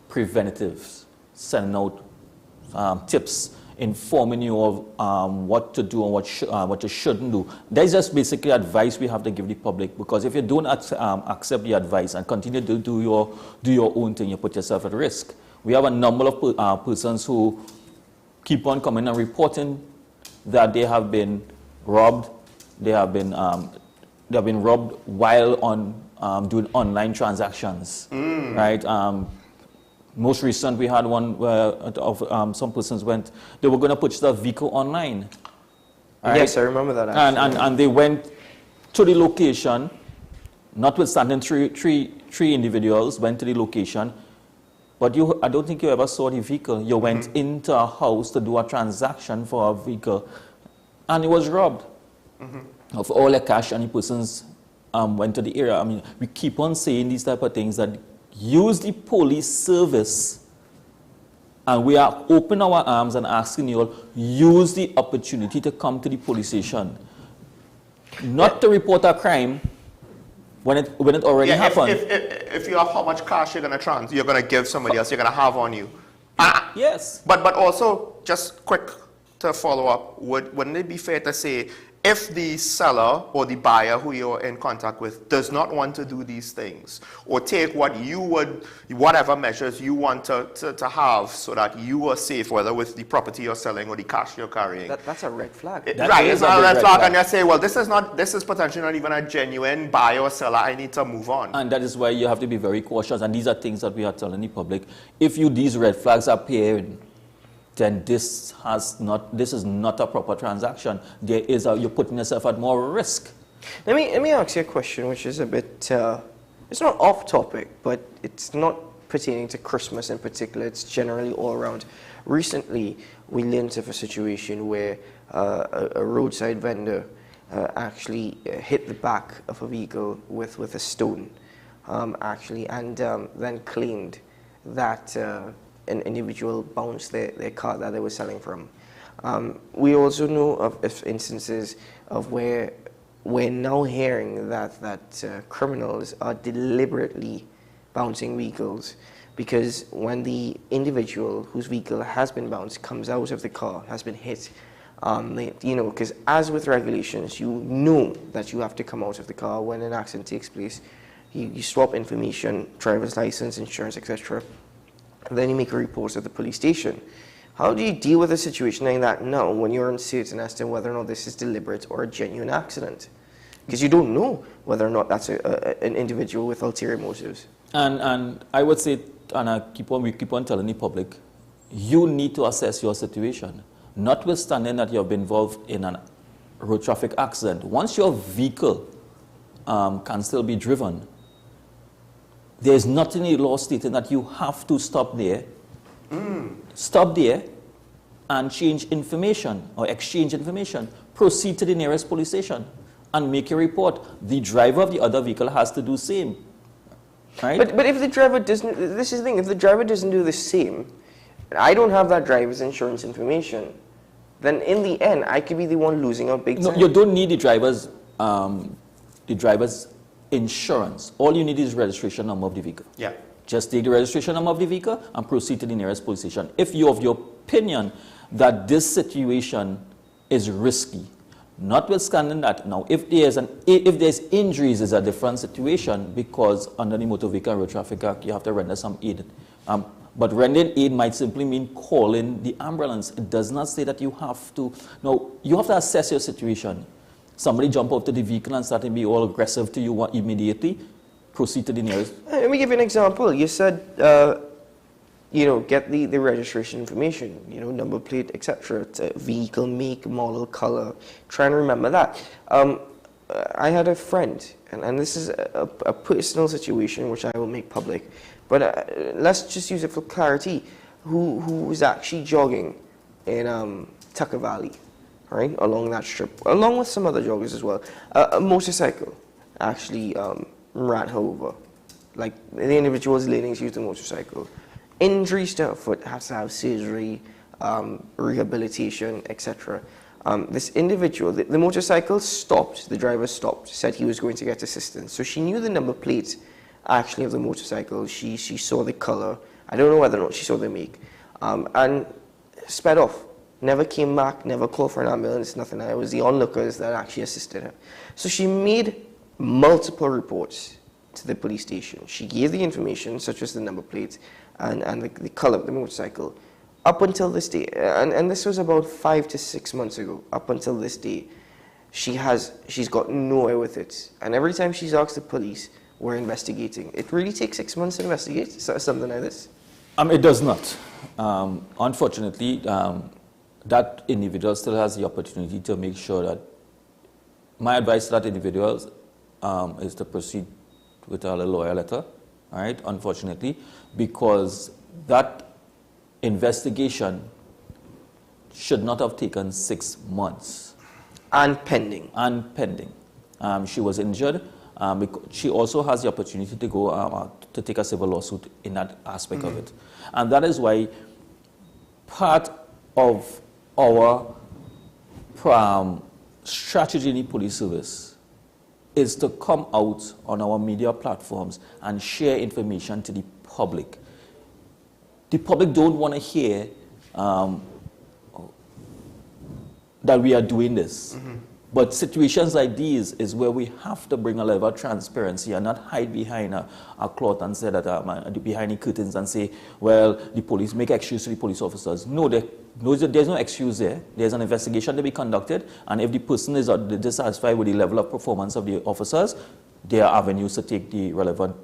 preventatives, sending out tips, informing you of what to do and what you shouldn't do. That's just basically advice we have to give the public, because if you don't accept the advice and continue to do your own thing, you put yourself at risk. We have a number of persons who keep on coming and reporting that they have been robbed. They have been robbed while on doing online transactions, right? Most recent, we had one where some persons they were going to purchase a vehicle online. Right? Yes, I remember that actually. And they went to the location, notwithstanding three individuals went to the location, but I don't think you ever saw the vehicle. You went into a house to do a transaction for a vehicle, and it was robbed of all the cash, and the persons went to the area. I mean, we keep on saying these type of things, that use the police service, and we are opening our arms and asking you all, use the opportunity to come to the police station, not to report a crime when it already happened. If you have how much cash you're going to give somebody else, you're going to have on you. Yes. But also, just quick to follow up, wouldn't it be fair to say, if the seller or the buyer who you're in contact with does not want to do these things, or take whatever measures you want to have so that you are safe, whether with the property you're selling or the cash you're carrying. That's a red flag. Right, it's not a red flag, and you say, well, this is potentially not even a genuine buyer or seller, I need to move on. And that is why you have to be very cautious, and these are things that we are telling the public. If these red flags are appearing, then this is not a proper transaction. You're putting yourself at more risk. Let me ask you a question, which is a bit, it's not off topic, but it's not pertaining to Christmas in particular. It's generally all around. Recently, we learned of a situation where a roadside vendor actually hit the back of a vehicle with a stone, actually, and then claimed that an individual bounced their car that they were selling from. We also know of instances of where we're now hearing that criminals are deliberately bouncing vehicles, because when the individual whose vehicle has been bounced comes out of the car, has been hit, because as with regulations, you know that you have to come out of the car when an accident takes place. You swap information, driver's license, insurance, etc. And then you make a report at the police station. How do you deal with a situation like that now when you're uncertain as to whether or not this is deliberate or a genuine accident? Because you don't know whether or not that's an individual with ulterior motives. And I would say we keep on telling the public, you need to assess your situation. Notwithstanding that you have been involved in a road traffic accident, once your vehicle can still be driven, there's nothing in the law stating that you have to stop there. Stop there and change information or exchange information. Proceed to the nearest police station and make a report. The driver of the other vehicle has to do the same. Right? But if the driver doesn't, this is the thing, if the driver doesn't do the same, I don't have that driver's insurance information, then in the end, I could be the one losing out big time. No, you don't need the driver's insurance. All you need is registration number of the vehicle. Yeah. Just take the registration number of the vehicle and proceed to the nearest police station. If you're of your opinion that this situation is risky, notwithstanding that, now if there's injuries, is a different situation, because under the Motor Vehicle and Road Traffic Act, you have to render some aid. But rendering aid might simply mean calling the ambulance. It does not say that you have to. Now, you have to assess your situation. Somebody jump out to the vehicle and start to be all aggressive to you immediately, proceed to the nearest. Let me give you an example. You said, get the registration information, number plate, etc. Vehicle, make, model, color. Try and remember that. I had a friend, and this is a personal situation which I will make public, but let's just use it for clarity, who was actually jogging in Tucker Valley, right, along that strip, along with some other joggers as well. A motorcycle actually ran her over. Like, the individual's leaning to use the motorcycle. Injuries to her foot, has to have surgery, rehabilitation, etc. This individual, the motorcycle stopped, the driver stopped, said he was going to get assistance. So she knew the number plate actually of the motorcycle. She saw the color. I don't know whether or not she saw the make. And sped off. Never came back, never called for an ambulance, nothing. It was the onlookers that actually assisted her. So she made multiple reports to the police station. She gave the information, such as the number plate and the color of the motorcycle. Up until this day, and this was about 5 to 6 months ago, up until this day, she's got nowhere with it. And every time she's asked the police, we're investigating. It really takes 6 months to investigate something like this? It does not. Unfortunately, that individual still has the opportunity to make sure that, my advice to that individual is to proceed with a lawyer letter, all right, unfortunately, because that investigation should not have taken 6 months. And pending. And pending. She was injured. She also has the opportunity to go to take a civil lawsuit in that aspect of it. And that is why part of our strategy in the police service is to come out on our media platforms and share information to the public. The public don't want to hear that we are doing this. But situations like these is where we have to bring a level of transparency and not hide behind a cloth and say that, behind the curtains and say, well, the police, make excuse to the police officers. No, there's no excuse there. There's an investigation to be conducted, and if the person is dissatisfied with the level of performance of the officers, there are avenues to take the relevant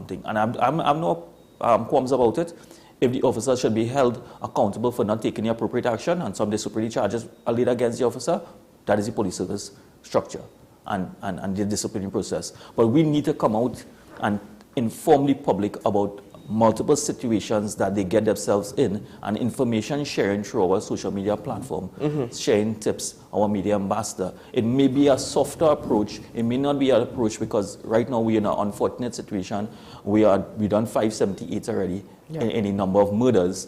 thing. And I'm no qualms about it. If the officer should be held accountable for not taking the appropriate action and some disciplinary charges are laid against the officer, that is the police service structure and the disciplinary process. But we need to come out and inform the public about multiple situations that they get themselves in, and information sharing through our social media platform, sharing tips, our media ambassador. It may be a softer approach. It may not be an approach because right now we're in an unfortunate situation. We done 578 already in a number of murders.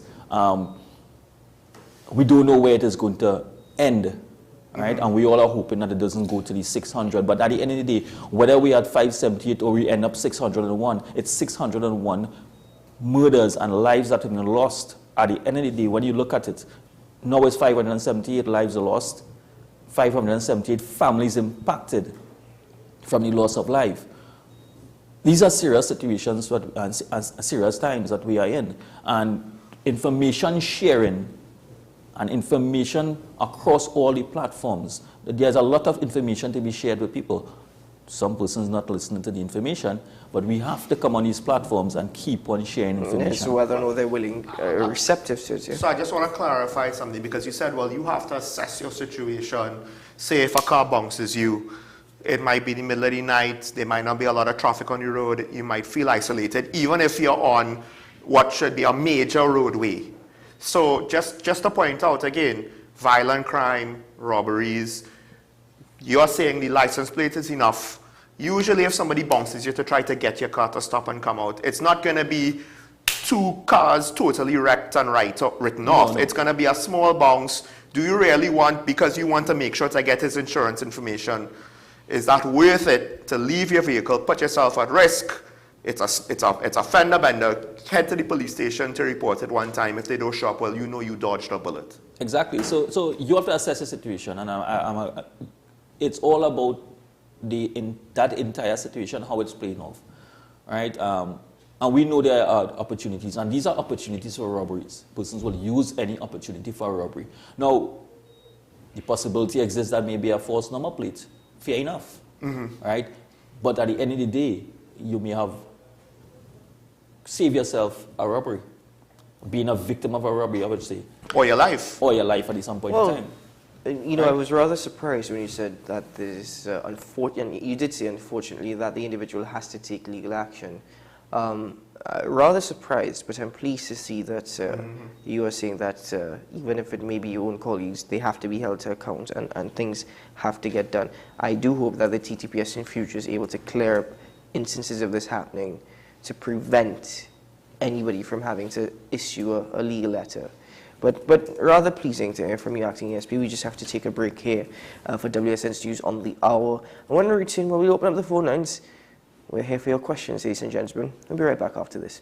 We don't know where it is going to end. Right? And we all are hoping that it doesn't go to the 600. But at the end of the day, whether we had 578 or we end up 601, it's 601 murders and lives that have been lost. At the end of the day, when you look at it, now it's 578 lives are lost, 578 families impacted from the loss of life. These are serious situations and serious times that we are in. And information sharing and information across all the platforms. There's a lot of information to be shared with people. some persons not listening to the information, but we have to come on these platforms and keep on sharing information. So whether or not they're willing, receptive to it. Yeah? So I just want to clarify something, because you said, well, you have to assess your situation. Say if a car bounces you, it might be the middle of the night, there might not be a lot of traffic on the road, you might feel isolated, even if you're on what should be a major roadway. So just to point out again, violent crime, robberies, you're saying the license plate is enough. Usually if somebody bounces you to try to get your car to stop and come out, it's not going to be 2 cars totally wrecked and written off. No. It's going to be a small bounce. Do you really want, because you want to make sure to get his insurance information, is that worth it to leave your vehicle, put yourself at risk? It's a fender bender. Head to the police station to report it one time. If they don't show up, well, you know you dodged a bullet. Exactly. So you have to assess the situation, and it's all about that entire situation, how it's playing off, right? And we know there are opportunities, and these are opportunities for robberies. Persons will use any opportunity for a robbery. Now, the possibility exists that maybe a false number plate. Fair enough, right? But at the end of the day, you may have saved yourself a robbery, being a victim of a robbery, I would say. Or your life. Or your life at some point in time. You know, I was rather surprised when you said that there's, unfortunately, you did say, unfortunately, that the individual has to take legal action. Rather surprised, but I'm pleased to see that you are saying that even if it may be your own colleagues, they have to be held to account and things have to get done. I do hope that the TTPS in future is able to clear up instances of this happening to prevent anybody from having to issue a legal letter. But rather pleasing to hear from you, Acting ASP. We just have to take a break here for WSN's News on the Hour. And when we return, when we open up the phone lines, we're here for your questions, ladies and gentlemen. We'll be right back after this.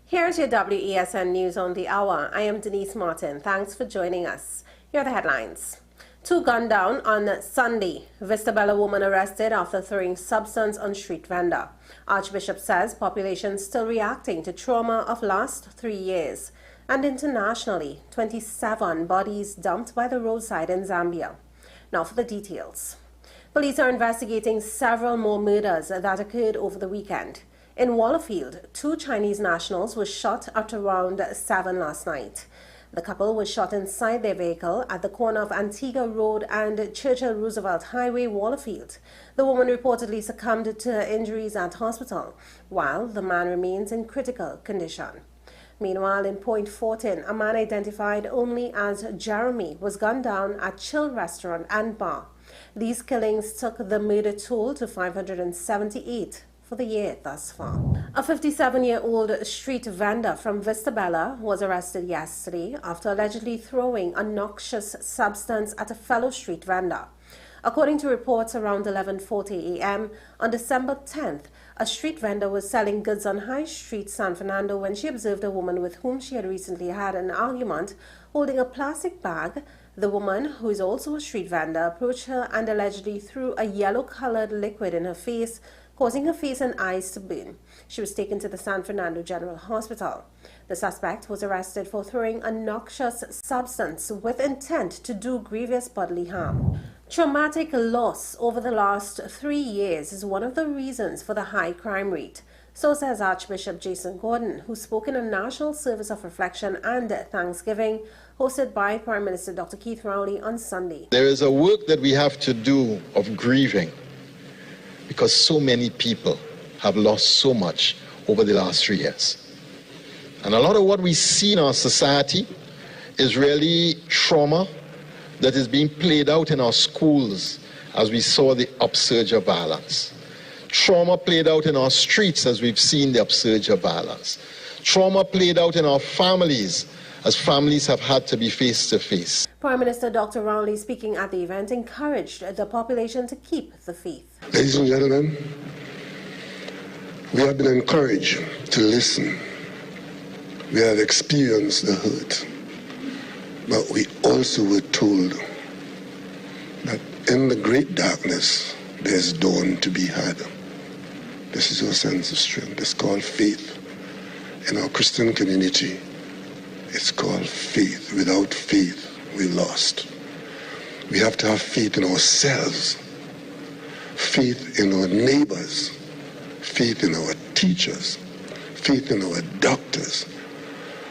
Here's your WESN News on the Hour. I am Denise Martin. Thanks for joining us. Here are the headlines. 2 gunned down on Sunday. Vista Bella woman arrested after throwing substance on street vendor. Archbishop says population still reacting to trauma of last 3 years. And internationally, 27 bodies dumped by the roadside in Zambia. Now for the details. Police are investigating several more murders that occurred over the weekend. In Wallerfield, 2 Chinese nationals were shot at around 7 last night. The couple was shot inside their vehicle at the corner of Antigua Road and Churchill Roosevelt Highway, Wallerfield. The woman reportedly succumbed to her injuries at hospital, while the man remains in critical condition. Meanwhile, in Point Fortin, a man identified only as Jeremy was gunned down at Chill Restaurant and Bar. These killings took the murder toll to 578 for the year thus far. A 57-year-old street vendor from Vista Bella was arrested yesterday after allegedly throwing a noxious substance at a fellow street vendor. According to reports around 11:40 a.m. on December 10th, a street vendor was selling goods on High Street, San Fernando, when she observed a woman with whom she had recently had an argument holding a plastic bag. The woman, who is also a street vendor, approached her and allegedly threw a yellow-colored liquid in her face, causing her face and eyes to burn. She was taken to the San Fernando General Hospital. The suspect was arrested for throwing a noxious substance with intent to do grievous bodily harm. Traumatic loss over the last 3 years is one of the reasons for the high crime rate. So says Archbishop Jason Gordon, who spoke in a national service of reflection and Thanksgiving hosted by Prime Minister Dr. Keith Rowley on Sunday. There is a work that we have to do of grieving, because so many people have lost so much over the last 3 years. And a lot of what we see in our society is really trauma that is being played out in our schools as we saw the upsurge of violence. Trauma played out in our streets as we've seen the upsurge of violence. Trauma played out in our families as families have had to be face to face. Prime Minister Dr. Rownley, speaking at the event, encouraged the population to keep the faith. Ladies and gentlemen, we have been encouraged to listen. We have experienced the hurt. But we also were told that in the great darkness, there's dawn to be had. This is our sense of strength. It's called faith. In our Christian community, it's called faith. Without faith, we're lost. We have to have faith in ourselves, faith in our neighbors, faith in our teachers, faith in our doctors,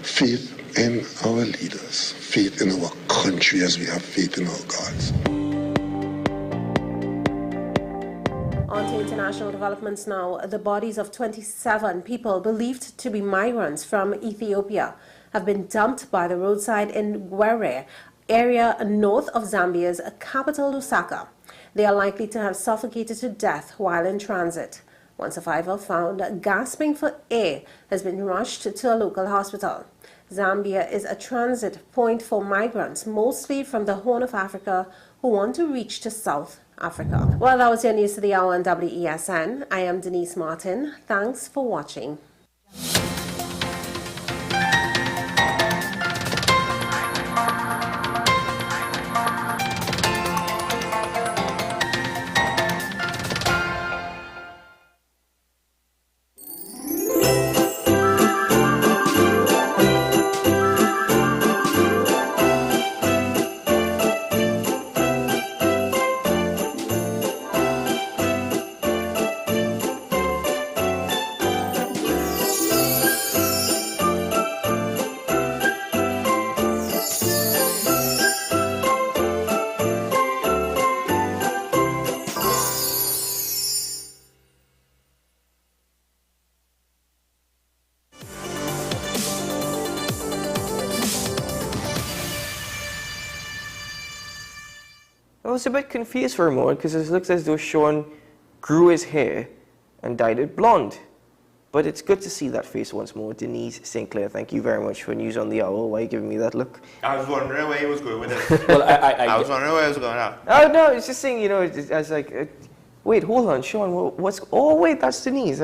faith in our leaders, faith in our country as we have faith in our gods. On to international developments now. The bodies of 27 people believed to be migrants from Ethiopia have been dumped by the roadside in Gwere, area north of Zambia's capital, Lusaka. They are likely to have suffocated to death while in transit. One survivor, found gasping for air, has been rushed to a local hospital. Zambia is a transit point for migrants, mostly from the Horn of Africa, who want to reach to South Africa. Well, that was your news to the hour on WESN. I am Denise Martin. Thanks for watching. I was a bit confused for a moment because it looks as though Sean grew his hair and dyed it blonde. But it's good to see that face once more. Denise St. Clair, thank you very much for news on the hour. Why are you giving me that look? I was wondering where he was going with it. Well, I was wondering where he was going at. Oh, no, it's just saying, you know, I was like, wait, hold on, Sean, what's... Oh, wait, that's Denise.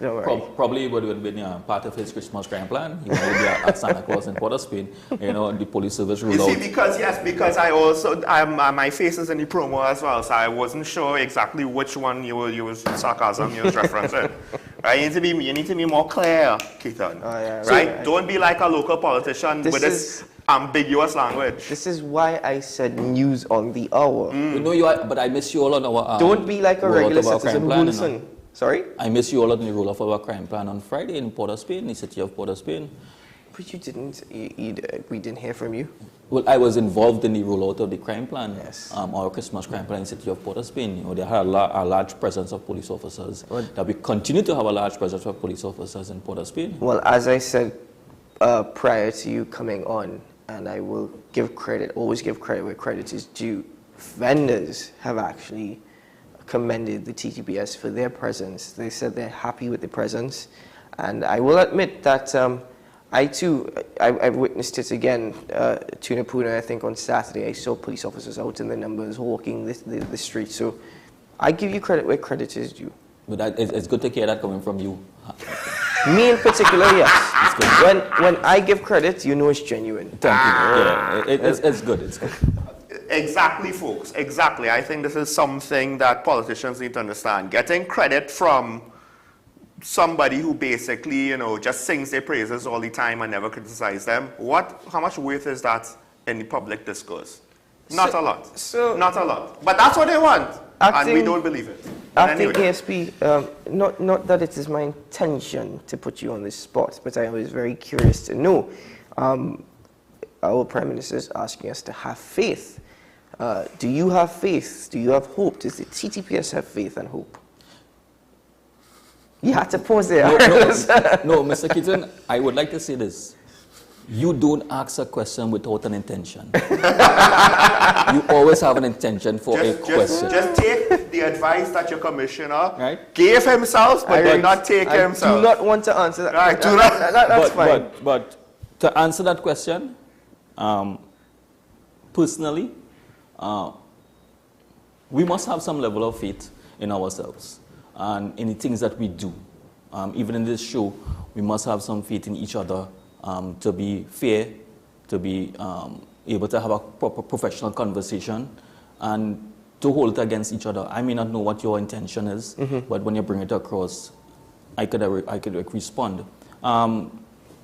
Don't worry. Probably would have been part of his Christmas grand plan. He wanted to be at Santa Claus in Port of Spain. You know, the police service ruled out. You see, because I also, my face is in the promo as well, so I wasn't sure exactly which one you were sarcasm you was referencing. Right? You need to be more clear, Keaton. Oh, yeah, right? Don't be like a local politician with this ambiguous language. This is why I said news on the hour. You know, but I miss you all on our... Don't be like a regular citizen who listen. Sorry? I miss you all on the roll of our crime plan on Friday in Port of Spain, the city of Port of Spain. But you didn't, we didn't hear from you. Well, I was involved in the rollout of the crime plan, yes. Our Christmas crime plan in the city of Port of Spain. You know, they had a large presence of police officers. That we continue to have a large presence of police officers in Port of Spain. Well, as I said prior to you coming on, and I will give credit, always give credit where credit is due, vendors have actually commended the TTPS for their presence. They said they're happy with the presence. And I will admit that I too, I've witnessed it again, Tunapuna, I think on Saturday, I saw police officers out in the numbers walking the streets. So I give you credit where credit is due. But it's good to hear that coming from you. Me in particular, yes. When I give credit, you know it's genuine. Thank you. Yeah, it's good. It's good. Exactly, folks. Exactly. I think this is something that politicians need to understand. Getting credit from somebody who basically, you know, just sings their praises all the time and never criticize them. How much worth is that in the public discourse? Not a lot. Not a lot. But that's what they want. And we don't believe it. Acting ASP, not that it is my intention to put you on this spot, but I was very curious to know. Our Prime Minister is asking us to have faith. Do you have faith? Do you have hope? Does the TTPS have faith and hope? You had to pause there. No, Mr. Keaton, I would like to say this. You don't ask a question without an intention. You always have an intention for a question. Just take the advice that your commissioner gave himself, but did not take himself. I do not want to answer that. Right, that's fine. But to answer that question, personally, we must have some level of faith in ourselves and in the things that we do. Even in this show, we must have some faith in each other to be fair, to be able to have a proper professional conversation, and to hold it against each other. I may not know what your intention is, but when you bring it across, I could respond.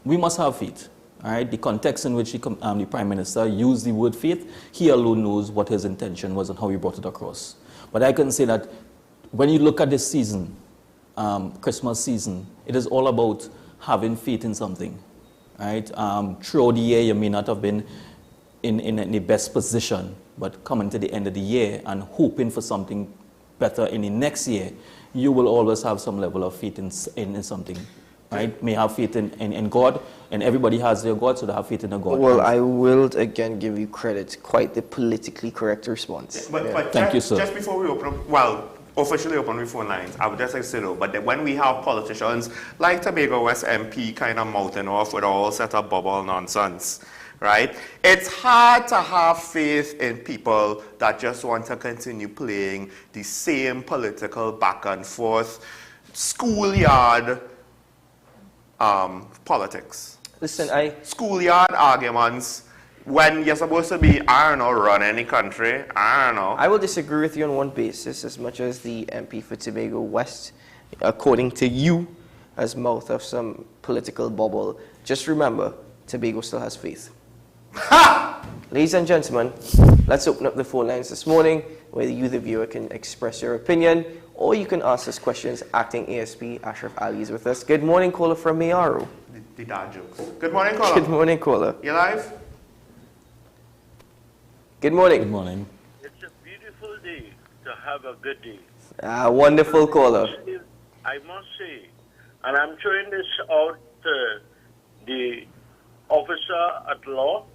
We must have faith. All right? The context in which the Prime Minister used the word faith, he alone knows what his intention was and how he brought it across. But I can say that when you look at this season, Christmas season, it is all about having faith in something. Right? Throughout the year, you may not have been in the best position, but coming to the end of the year and hoping for something better in the next year, you will always have some level of faith in something. Right? May have faith in God, and everybody has their God, so they have faith in a God. Well, I will again give you credit. Quite the politically correct response. But Thank you, sir. Just before we open up, well, officially open the phone lines, I would just like to say though, but when we have politicians like Tobago West MP kind of mouthing off with all set of bubble nonsense, right? It's hard to have faith in people that just want to continue playing the same political back and forth, schoolyard politics. Listen, schoolyard arguments when you're supposed to be, I don't know, running the country. I don't know. I will disagree with you on one basis, as much as the MP for Tobago West, according to you, has mouth of some political bubble. Just remember, Tobago still has faith. Ladies and gentlemen, let's open up the phone lines this morning, where you, the viewer, can express your opinion, or you can ask us questions. Acting ASP Ashraf Ali is with us. Good morning, caller from Mayaro. The dad jokes. Good morning, caller. Good morning, caller. You live? Good morning. Good morning. It's a beautiful day to have a good day. Wonderful caller. I must say, and I'm throwing this out to the officer at law,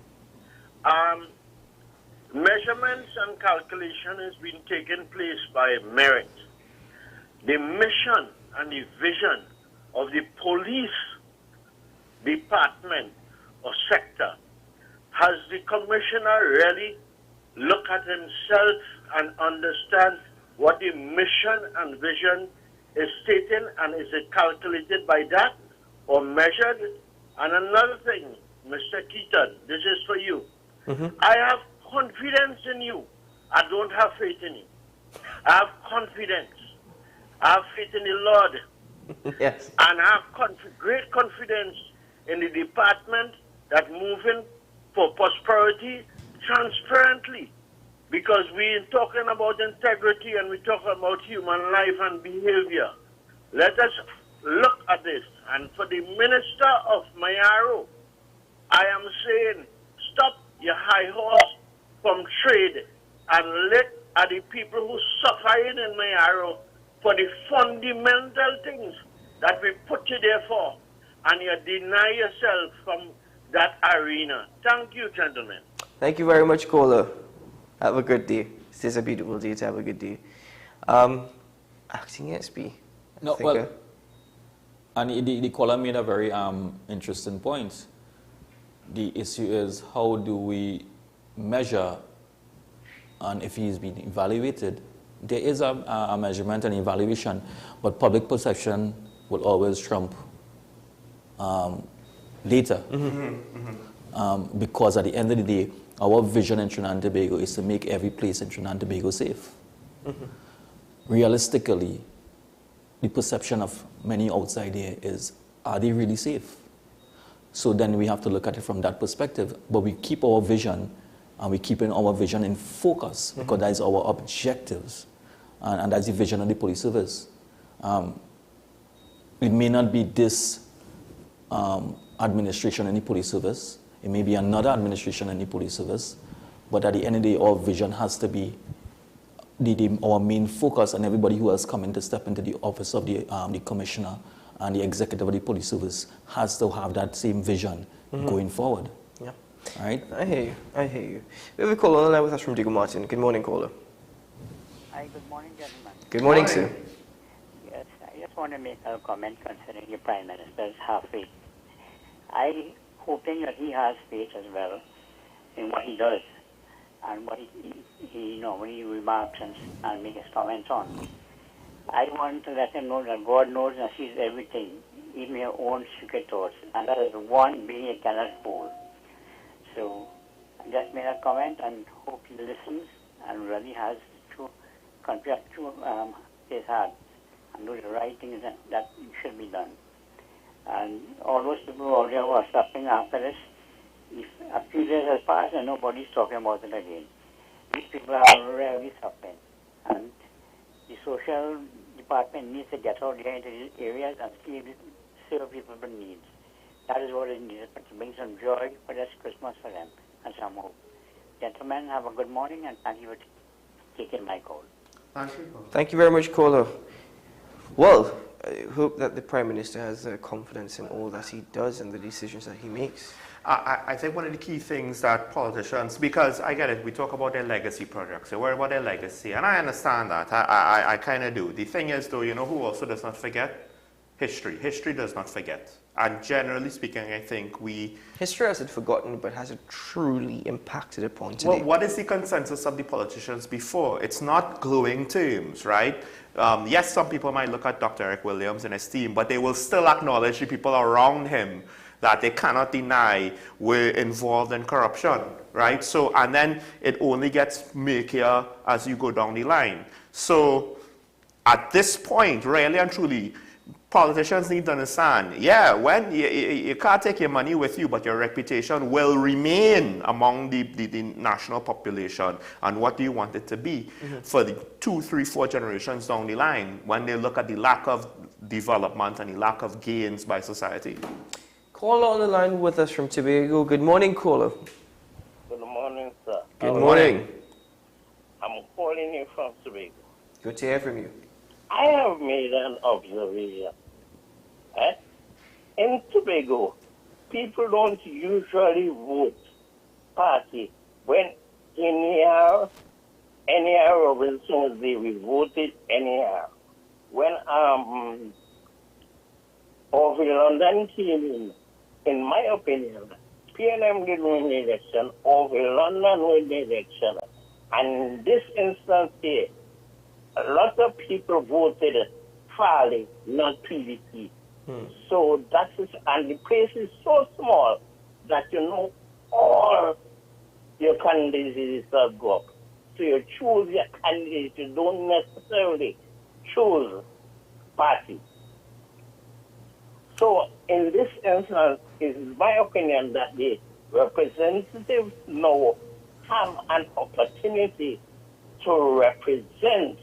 measurements and calculation has been taking place by merit. The mission and the vision of the police department or sector, has the commissioner really look at himself and understand what the mission and vision is stating, and is it calculated by that or measured? And another thing, Mr. Keaton, this is for you. I have confidence in you. I don't have faith in you. I have confidence. I have faith in the Lord. Yes. And I have great confidence in the department that moving for prosperity transparently. Because we're talking about integrity and we're talking about human life and behavior. Let us look at this. And for the Minister of Mayaro, I am saying, stop your high horse from trade and let the people who suffering in Mayaro for the fundamental things that we put you there for, and you deny yourself from that arena. Thank you, gentlemen. Thank you very much, caller. Have a good day. It is a beautiful day to have a good day. Acting SB. No, well, and the caller made a very interesting point. The issue is, how do we measure, and if he's been evaluated? There is a measurement and evaluation, but public perception will always trump data. Because at the end of the day, our vision in Trinidad and Tobago is to make every place in Trinidad and Tobago safe. Realistically, the perception of many outside here is, are they really safe? So then we have to look at it from that perspective. But we keep our vision, and we keep our vision in focus, because that is our objectives. And that's the vision of the police service. It may not be this administration in the police service. It may be another administration in the police service. But at the end of the day, our vision has to be our main focus, and everybody who has come in to step into the office of the commissioner and the executive of the police service has to have that same vision going forward. Yeah. All right? I hear you. I hear you. We have a caller on the line with us from Diego Martin. Good morning, caller. Hi, good morning, gentlemen. Good morning, sir. Yes, I just want to make a comment concerning the Prime Minister's half faith. I hoping that he has faith as well in what he does. and what he normally remarks and makes his comments on. I want to let him know that God knows and sees everything, even your own secret thoughts, and that is one being a cannot fool. So I just made a comment and hope he listens and really has to contract to his heart and do the right things that should be done. And all those people out there who are suffering after this, if a few days has passed and nobody's talking about it again, these people are really suffering. And the social department needs to get out there into these areas and serve people with needs. That is what it needs, to bring some joy for this Christmas for them and some hope. Gentlemen, have a good morning and thank you for taking my call. Thank you very much, caller. Well, I hope that the Prime Minister has confidence in all that he does and the decisions that he makes. I think one of the key things that politicians, because I get it, we talk about their legacy projects, they worry about their legacy, and I understand that, I kind of do. The thing is though, you know who also does not forget? History. History does not forget. And generally speaking, I think history hasn't forgotten, but has it truly impacted upon today? Well, what is the consensus of the politicians before? It's not glowing terms, right? Yes, some people might look at Dr. Eric Williams in esteem, but they will still acknowledge the people around him that they cannot deny were involved in corruption, right? So, and then it only gets murkier as you go down the line. So, at this point, really and truly, politicians need to understand, yeah, when you can't take your money with you, but your reputation will remain among the national population. And what do you want it to be for the 2, 3, 4 generations down the line when they look at the lack of development and the lack of gains by society? Caller on the line with us from Tobago. Good morning, caller. Good morning, sir. Good morning. I'm calling you from Tobago. Good to hear from you. I have made an observation. In Tobago, people don't usually vote party. When anyhow Robinson they we voted anyhow. When over London came in my opinion, PNM did win the election, over London win the election. And in this instance here, a lot of people voted Farley, not PDP. So that is, and the place is so small that you know all your candidates will go up. So you choose your candidate, you don't necessarily choose party. So in this instance, it is my opinion that the representatives now have an opportunity to represent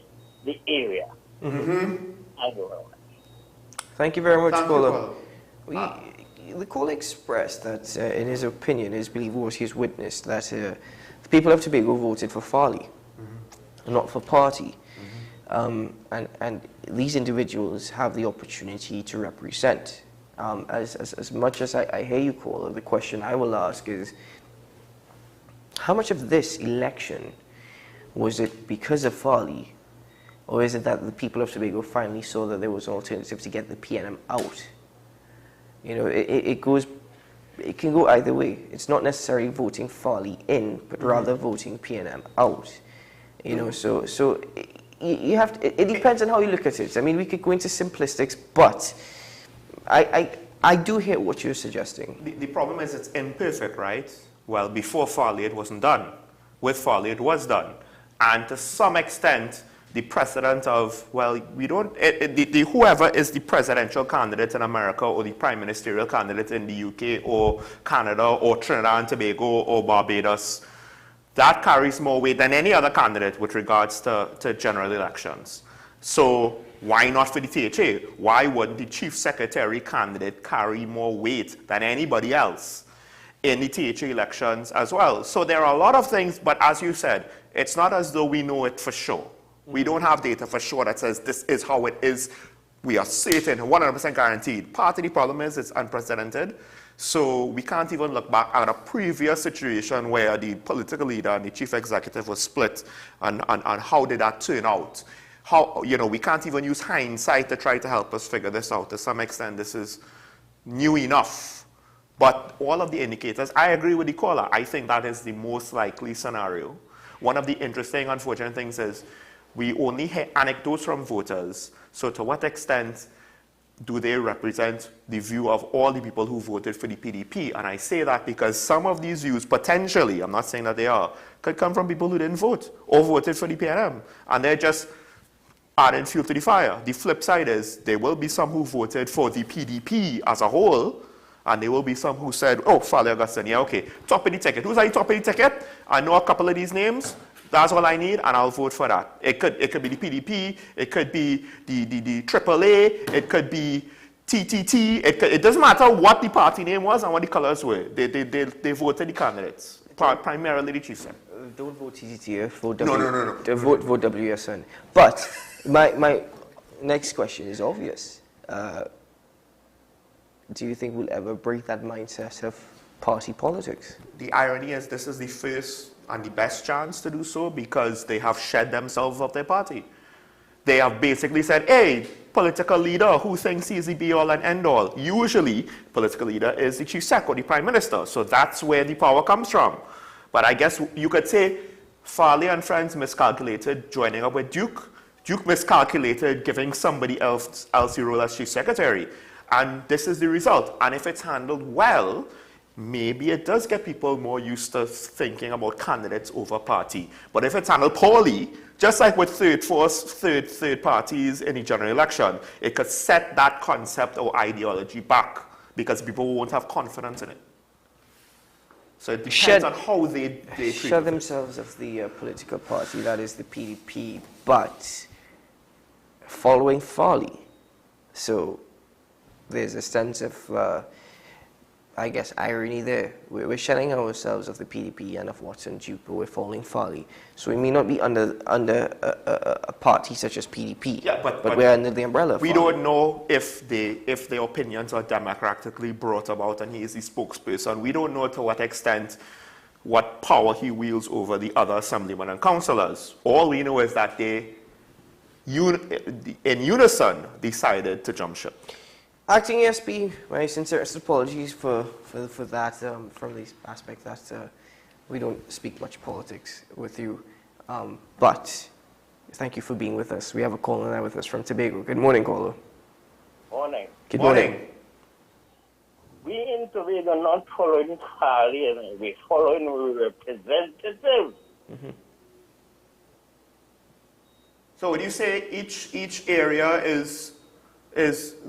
the area. Thank you very much. Thank you very much, caller. The caller expressed that, in his opinion, his belief was his witness that the people of Tobago voted for Farley, not for party. And these individuals have the opportunity to represent. As much as I hear you, caller, the question I will ask is, how much of this election was it because of Farley? Or is it that the people of Tobago finally saw that there was an alternative to get the PNM out? You know, it can go either way. It's not necessarily voting Farley in, but rather voting PNM out. You know, so you have to, it depends on how you look at it. I mean, we could go into simplistics, but I do hear what you're suggesting. The problem is it's imperfect, right? Well, before Farley it wasn't done. With Farley it was done. And to some extent, the precedent of, well, we don't, whoever is the presidential candidate in America or the prime ministerial candidate in the UK or Canada or Trinidad and Tobago or Barbados, that carries more weight than any other candidate with regards to general elections. So why not for the THA? Why wouldn't the chief secretary candidate carry more weight than anybody else in the THA elections as well? So there are a lot of things, but as you said, it's not as though we know it for sure. We don't have data for sure that says this is how it is. We are certain, 100% guaranteed. Part of the problem is it's unprecedented. So we can't even look back at a previous situation where the political leader and the chief executive was split and how did that turn out. How, you know, we can't even use hindsight to try to help us figure this out. To some extent, this is new enough. But all of the indicators, I agree with the caller. I think that is the most likely scenario. one of the interesting, unfortunate things is we only hear anecdotes from voters. So to what extent do they represent the view of all the people who voted for the PDP? And I say that because some of these views, potentially, I'm not saying that they are, could come from people who didn't vote or voted for the PNM. And they're just adding fuel to the fire. The flip side is there will be some who voted for the PDP as a whole, and there will be some who said, oh, Fale Augustine, yeah, okay, top of the ticket. Who's at the top of the ticket? I know a couple of these names. That's all I need, and I'll vote for that. It could be the PDP, it could be the AAA, it could be TTT. It doesn't matter what the party name was and what the colors were. They voted the candidates, primarily the chief. Don't vote TTT, vote No. Vote WSN. But my next question is obvious. Do you think we'll ever break that mindset of party politics? The irony is this is the first and the best chance to do so because they have shed themselves of their party. They have basically said, hey, political leader who thinks he's the be-all and end-all. Usually, political leader is the chief sec or the prime minister, so that's where the power comes from. But I guess you could say Farley and friends miscalculated joining up with Duke. Duke miscalculated giving somebody else the role as chief secretary. And this is the result. And if it's handled well, maybe it does get people more used to thinking about candidates over party. But if it's handled poorly, just like with third parties in the general election, it could set that concept or ideology back because people won't have confidence in it. So it depends on how they treat shut themselves of the political party, that is the PDP, but following Farley. So there's a sense of I guess, irony there. We're shedding ourselves of the PDP and of Watson Duke, but we're following Farley. So we may not be under a party such as PDP, but we're under the umbrella of We Farley. don't know if their opinions are democratically brought about and he is the spokesperson. We don't know to what extent, what power he wields over the other assemblymen and councillors. All we know is that they, in unison, decided to jump ship. Acting ESP, my sincerest apologies for that, from the aspect that we don't speak much politics with you. But thank you for being with us. We have a caller now with us from Tobago. Good morning, caller. Morning. Good morning. We in Tobago are not following Farley, we're following representatives. Mm-hmm. So would you say each area is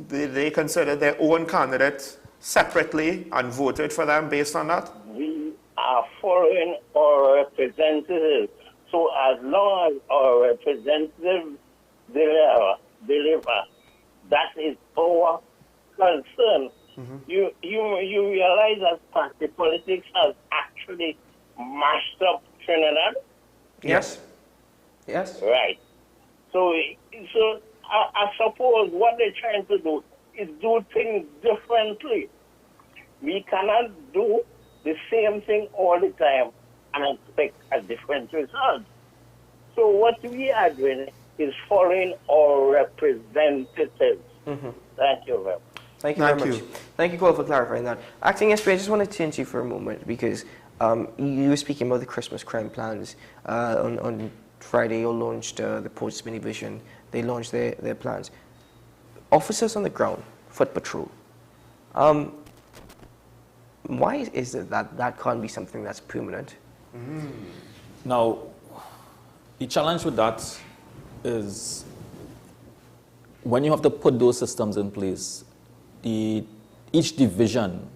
they consider their own candidate separately and voted for them based on that? We are following our representatives. So as long as our representatives deliver, that is our concern. Mm-hmm. You realize that party politics has actually mashed up Trinidad? Yes. Yes. Right. So I suppose what they're trying to do is do things differently. We cannot do the same thing all the time and expect a different result. So what we are doing is following our representatives. Mm-hmm. Thank you very much. Thank you very much. Thank you, Cole, for clarifying that. Acting SP, I just want to turn to you for a moment because you were speaking about the Christmas crime plans. On Friday, you launched the Post Mini Vision. They launched their plans. Officers on the ground, foot patrol. Why is it that can't be something that's permanent? Now, the challenge with that is when you have to put those systems in place, each division,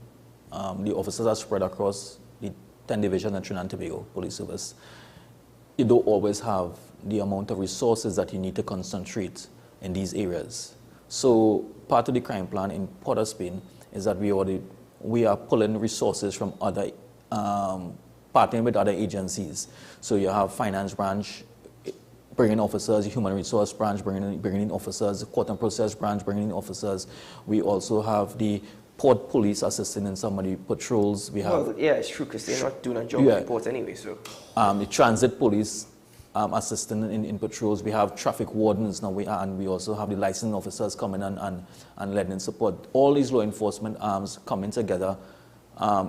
the officers are spread across the 10 divisions in Trinidad and Tobago Police Service. You don't always have the amount of resources that you need to concentrate in these areas. So part of the crime plan in Port of Spain is that we are pulling resources from other, partnering with other agencies. So you have finance branch bringing officers, human resource branch bringing in officers, the court and process branch bringing in officers. We also have the port police assisting in some of the patrols. We have, well, yeah, it's true because they're not doing a job in the port anyway. So the transit police assisting in patrols. We have traffic wardens now, and we also have the licensed officers coming and lending support. All these law enforcement arms coming together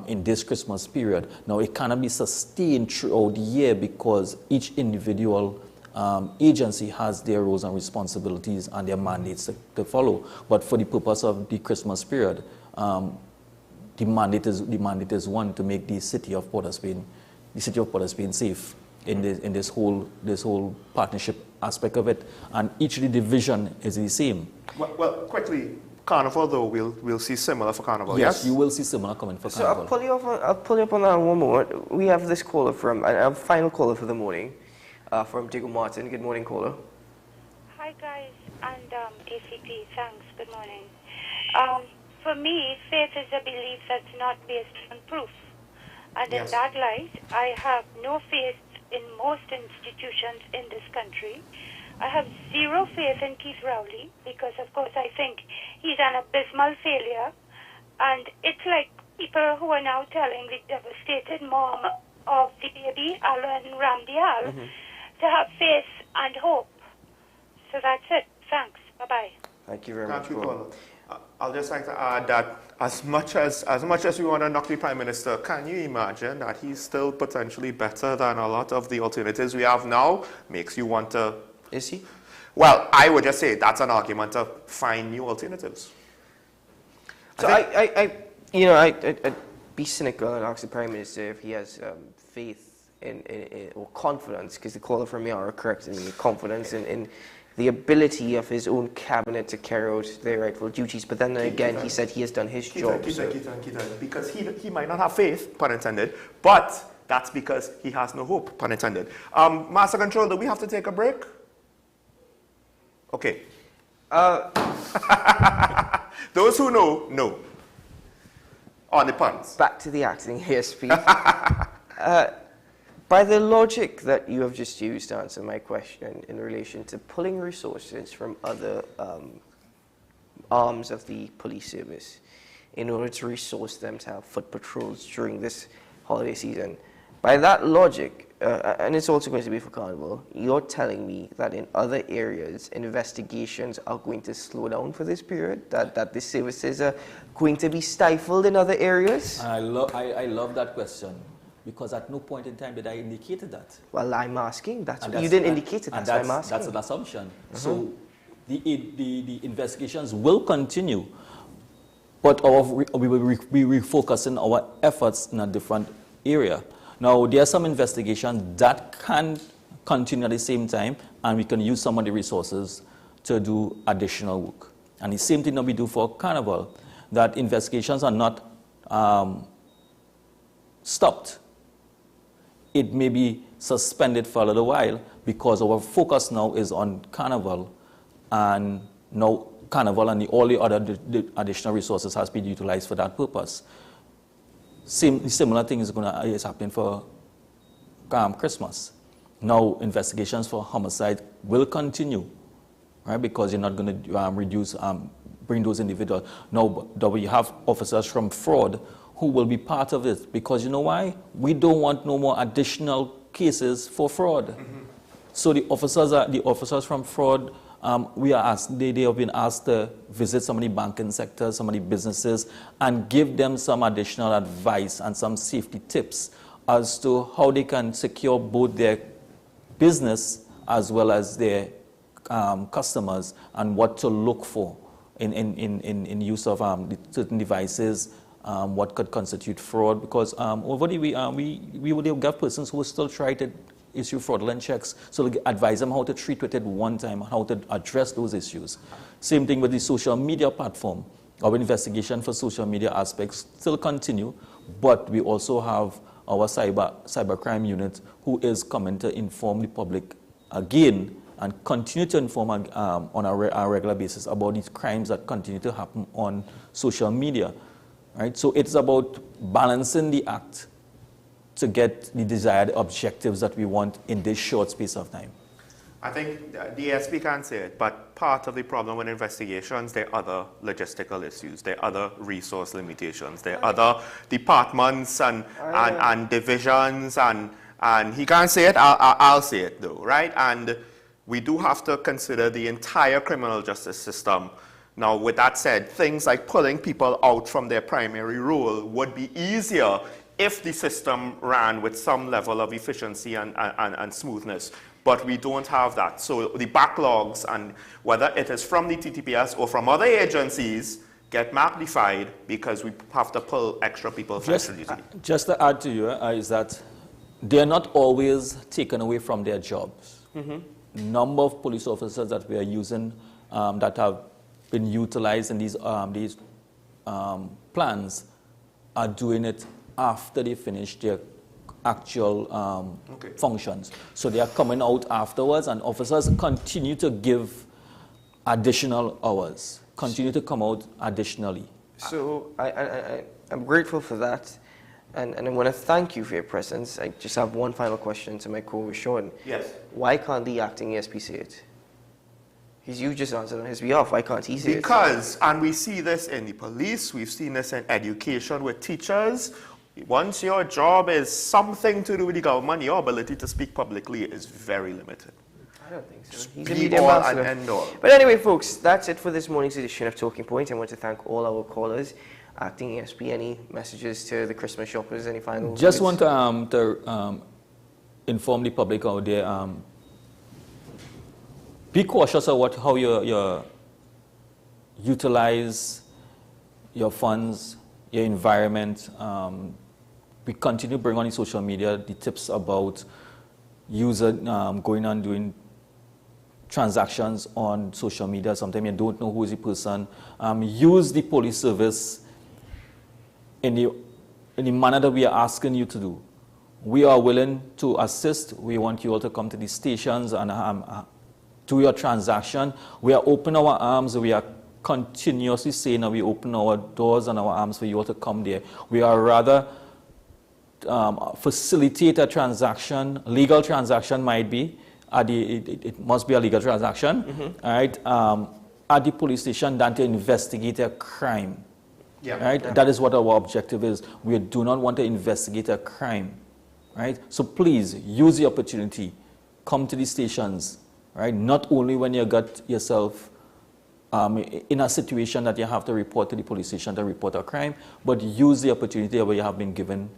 in this Christmas period. Now, it cannot be sustained throughout the year because each individual agency has their roles and responsibilities and their mandates to follow. But for the purpose of the Christmas period, the mandate is one, to make the city of Port of Spain safe in this whole partnership aspect of it, and each of the division is the same. Well, quickly, Carnival though, we'll see similar for Carnival. Yes, you will see similar coming for Carnival. So I'll pull you up on that one more. We have this caller from a final caller for the morning, from Diego Martin. Good morning, caller. Hi guys, and ACP. Thanks. Good morning. For me, faith is a belief that's not based on proof, and in that light, I have no faith in most institutions in this country. I have zero faith in Keith Rowley because, of course, I think he's an abysmal failure. And it's like people who are now telling the devastated mom of the baby, Alan Ramdial, to have faith and hope. So that's it. Thanks. Bye-bye. Thank you very much. I'll just like to add that as much as we want to knock the Prime Minister, can you imagine that he's still potentially better than a lot of the alternatives we have now? Makes you want to... Is he? Well, I would just say that's an argument to find new alternatives. So I'd be cynical and ask the Prime Minister if he has faith in or confidence, because the caller from Yara corrected me, confidence in the ability of his own cabinet to carry out their rightful duties. But then again, he said he has done his job. Because he might not have faith, pun intended, but that's because he has no hope, pun intended. Master Control, do we have to take a break? Okay. Those who know. On the puns. Back to the acting ASP. By the logic that you have just used to answer my question in relation to pulling resources from other arms of the police service in order to resource them to have foot patrols during this holiday season, by that logic, and it's also going to be for Carnival, you're telling me that in other areas, investigations are going to slow down for this period? That the services are going to be stifled in other areas? I love that question, because at no point in time did I indicate that. Well, I'm asking. You didn't indicate it. That's why I'm asking. That's an assumption. So the investigations will continue, but we will be refocusing our efforts in a different area. Now, there are some investigations that can continue at the same time, and we can use some of the resources to do additional work. And the same thing that we do for Carnival, that investigations are not stopped. It may be suspended for a little while because our focus now is on Carnival, and now Carnival and all the other additional resources has been utilized for that purpose. Similar thing is happening for Christmas. Now, investigations for homicide will continue, right? Because you're not going to bring those individuals. Now, we have officers from fraud who will be part of it, because you know why? We don't want no more additional cases for fraud. So the officers from fraud, they have been asked to visit some of the banking sectors, some of the businesses, and give them some additional advice and some safety tips as to how they can secure both their business as well as their customers, and what to look for in use of certain devices, what could constitute fraud. Because over the we would have persons who will still try to issue fraudulent checks, so to advise them how to treat with it one time, how to address those issues. Same thing with the social media platform. Our investigation for social media aspects still continue, but we also have our cybercrime unit who is coming to inform the public again and continue to inform on a regular basis about these crimes that continue to happen on social media. Right? So it's about balancing the act to get the desired objectives that we want in this short space of time. I think the ASP can't say it, but part of the problem with investigations, there are other logistical issues, there are other resource limitations, there are other departments and divisions, and he can't say it, I'll say it though, right? And we do have to consider the entire criminal justice system Now, with that said, things like pulling people out from their primary role would be easier if the system ran with some level of efficiency and smoothness. But we don't have that. So the backlogs, and whether it is from the TTPS or from other agencies, get magnified because we have to pull extra people from extra duty. Just to add to you, is that they're not always taken away from their jobs. Number of police officers that we are using that have been utilized in these plans are doing it after they finish their actual functions. So they are coming out afterwards, and officers continue to give additional hours, continue to come out additionally. So I'm grateful for that, and I want to thank you for your presence. I just have one final question to my co-host Sean. Yes. Why can't the acting ASP say it? Because you just answered on his behalf. Why can't he say it? Because, and we see this in the police, we've seen this in education with teachers. Once your job is something to do with the government, your ability to speak publicly is very limited. I don't think so. He's a media ambassador. But anyway, folks, that's it for this morning's edition of Talking Point. I want to thank all our callers. Acting ASP, any messages to the Christmas shoppers? Any final Just words? want to inform the public out there, be cautious of how you utilize your funds, your environment. We continue to bring on the social media the tips about user going on doing transactions on social media. Sometimes you don't know who is the person. Use the police service in the manner that we are asking you to do. We are willing to assist. We want you all to come to the stations and do your transaction. We are open our arms. We are continuously saying that we open our doors and our arms for you all to come there. We are rather facilitate a transaction. Legal transaction might be. It must be a legal transaction, all right, at the police station than to investigate a crime. Right? That is what our objective is. We do not want to investigate a crime. Right? So please use the opportunity. Come to the stations. Right? Not only when you got yourself in a situation that you have to report to the police station to report a crime, but use the opportunity where you have been given,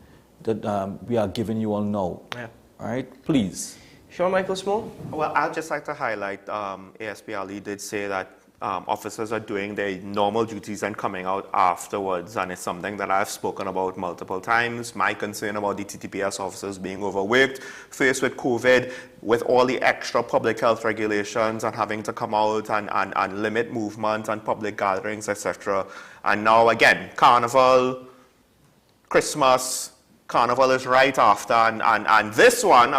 that we are giving you all now. All right? Please. Sean Michael Small? Well, I'd just like to highlight ASP Ali did say that officers are doing their normal duties and coming out afterwards, and it's something that I've spoken about multiple times. My concern about the TTPS officers being overworked, faced with COVID, with all the extra public health regulations and having to come out and limit movement and public gatherings, etc. And now again, Carnival, Christmas, Carnival is right after, and this one,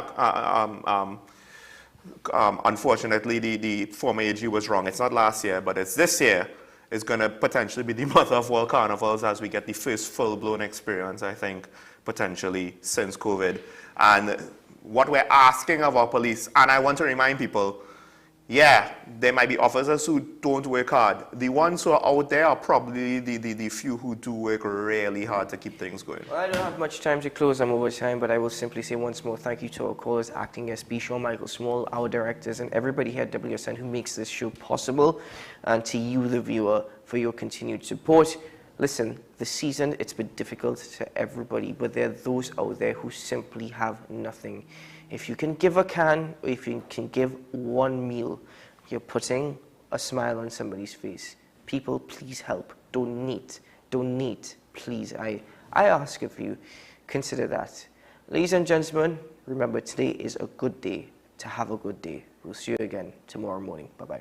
unfortunately, the former AG was wrong. It's not last year, but it's this year. Is going to potentially be the mother of all carnivals as we get the first full-blown experience, I think, potentially since COVID. And what we're asking of our police, and I want to remind people, yeah, there might be officers who don't work hard. The ones who are out there are probably the few who do work really hard to keep things going. Well, I don't have much time to close. I'm over time, but I will simply say once more, thank you to our callers, Acting SP, Sean Michael Small, our directors, and everybody here at WSN who makes this show possible, and to you, the viewer, for your continued support. Listen, the season, it's been difficult to everybody, but there are those out there who simply have nothing. If you can give a can, or if you can give one meal, you're putting a smile on somebody's face. People, please help. Donate, please. I ask of you, consider that. Ladies and gentlemen, remember today is a good day to have a good day. We'll see you again tomorrow morning. Bye-bye.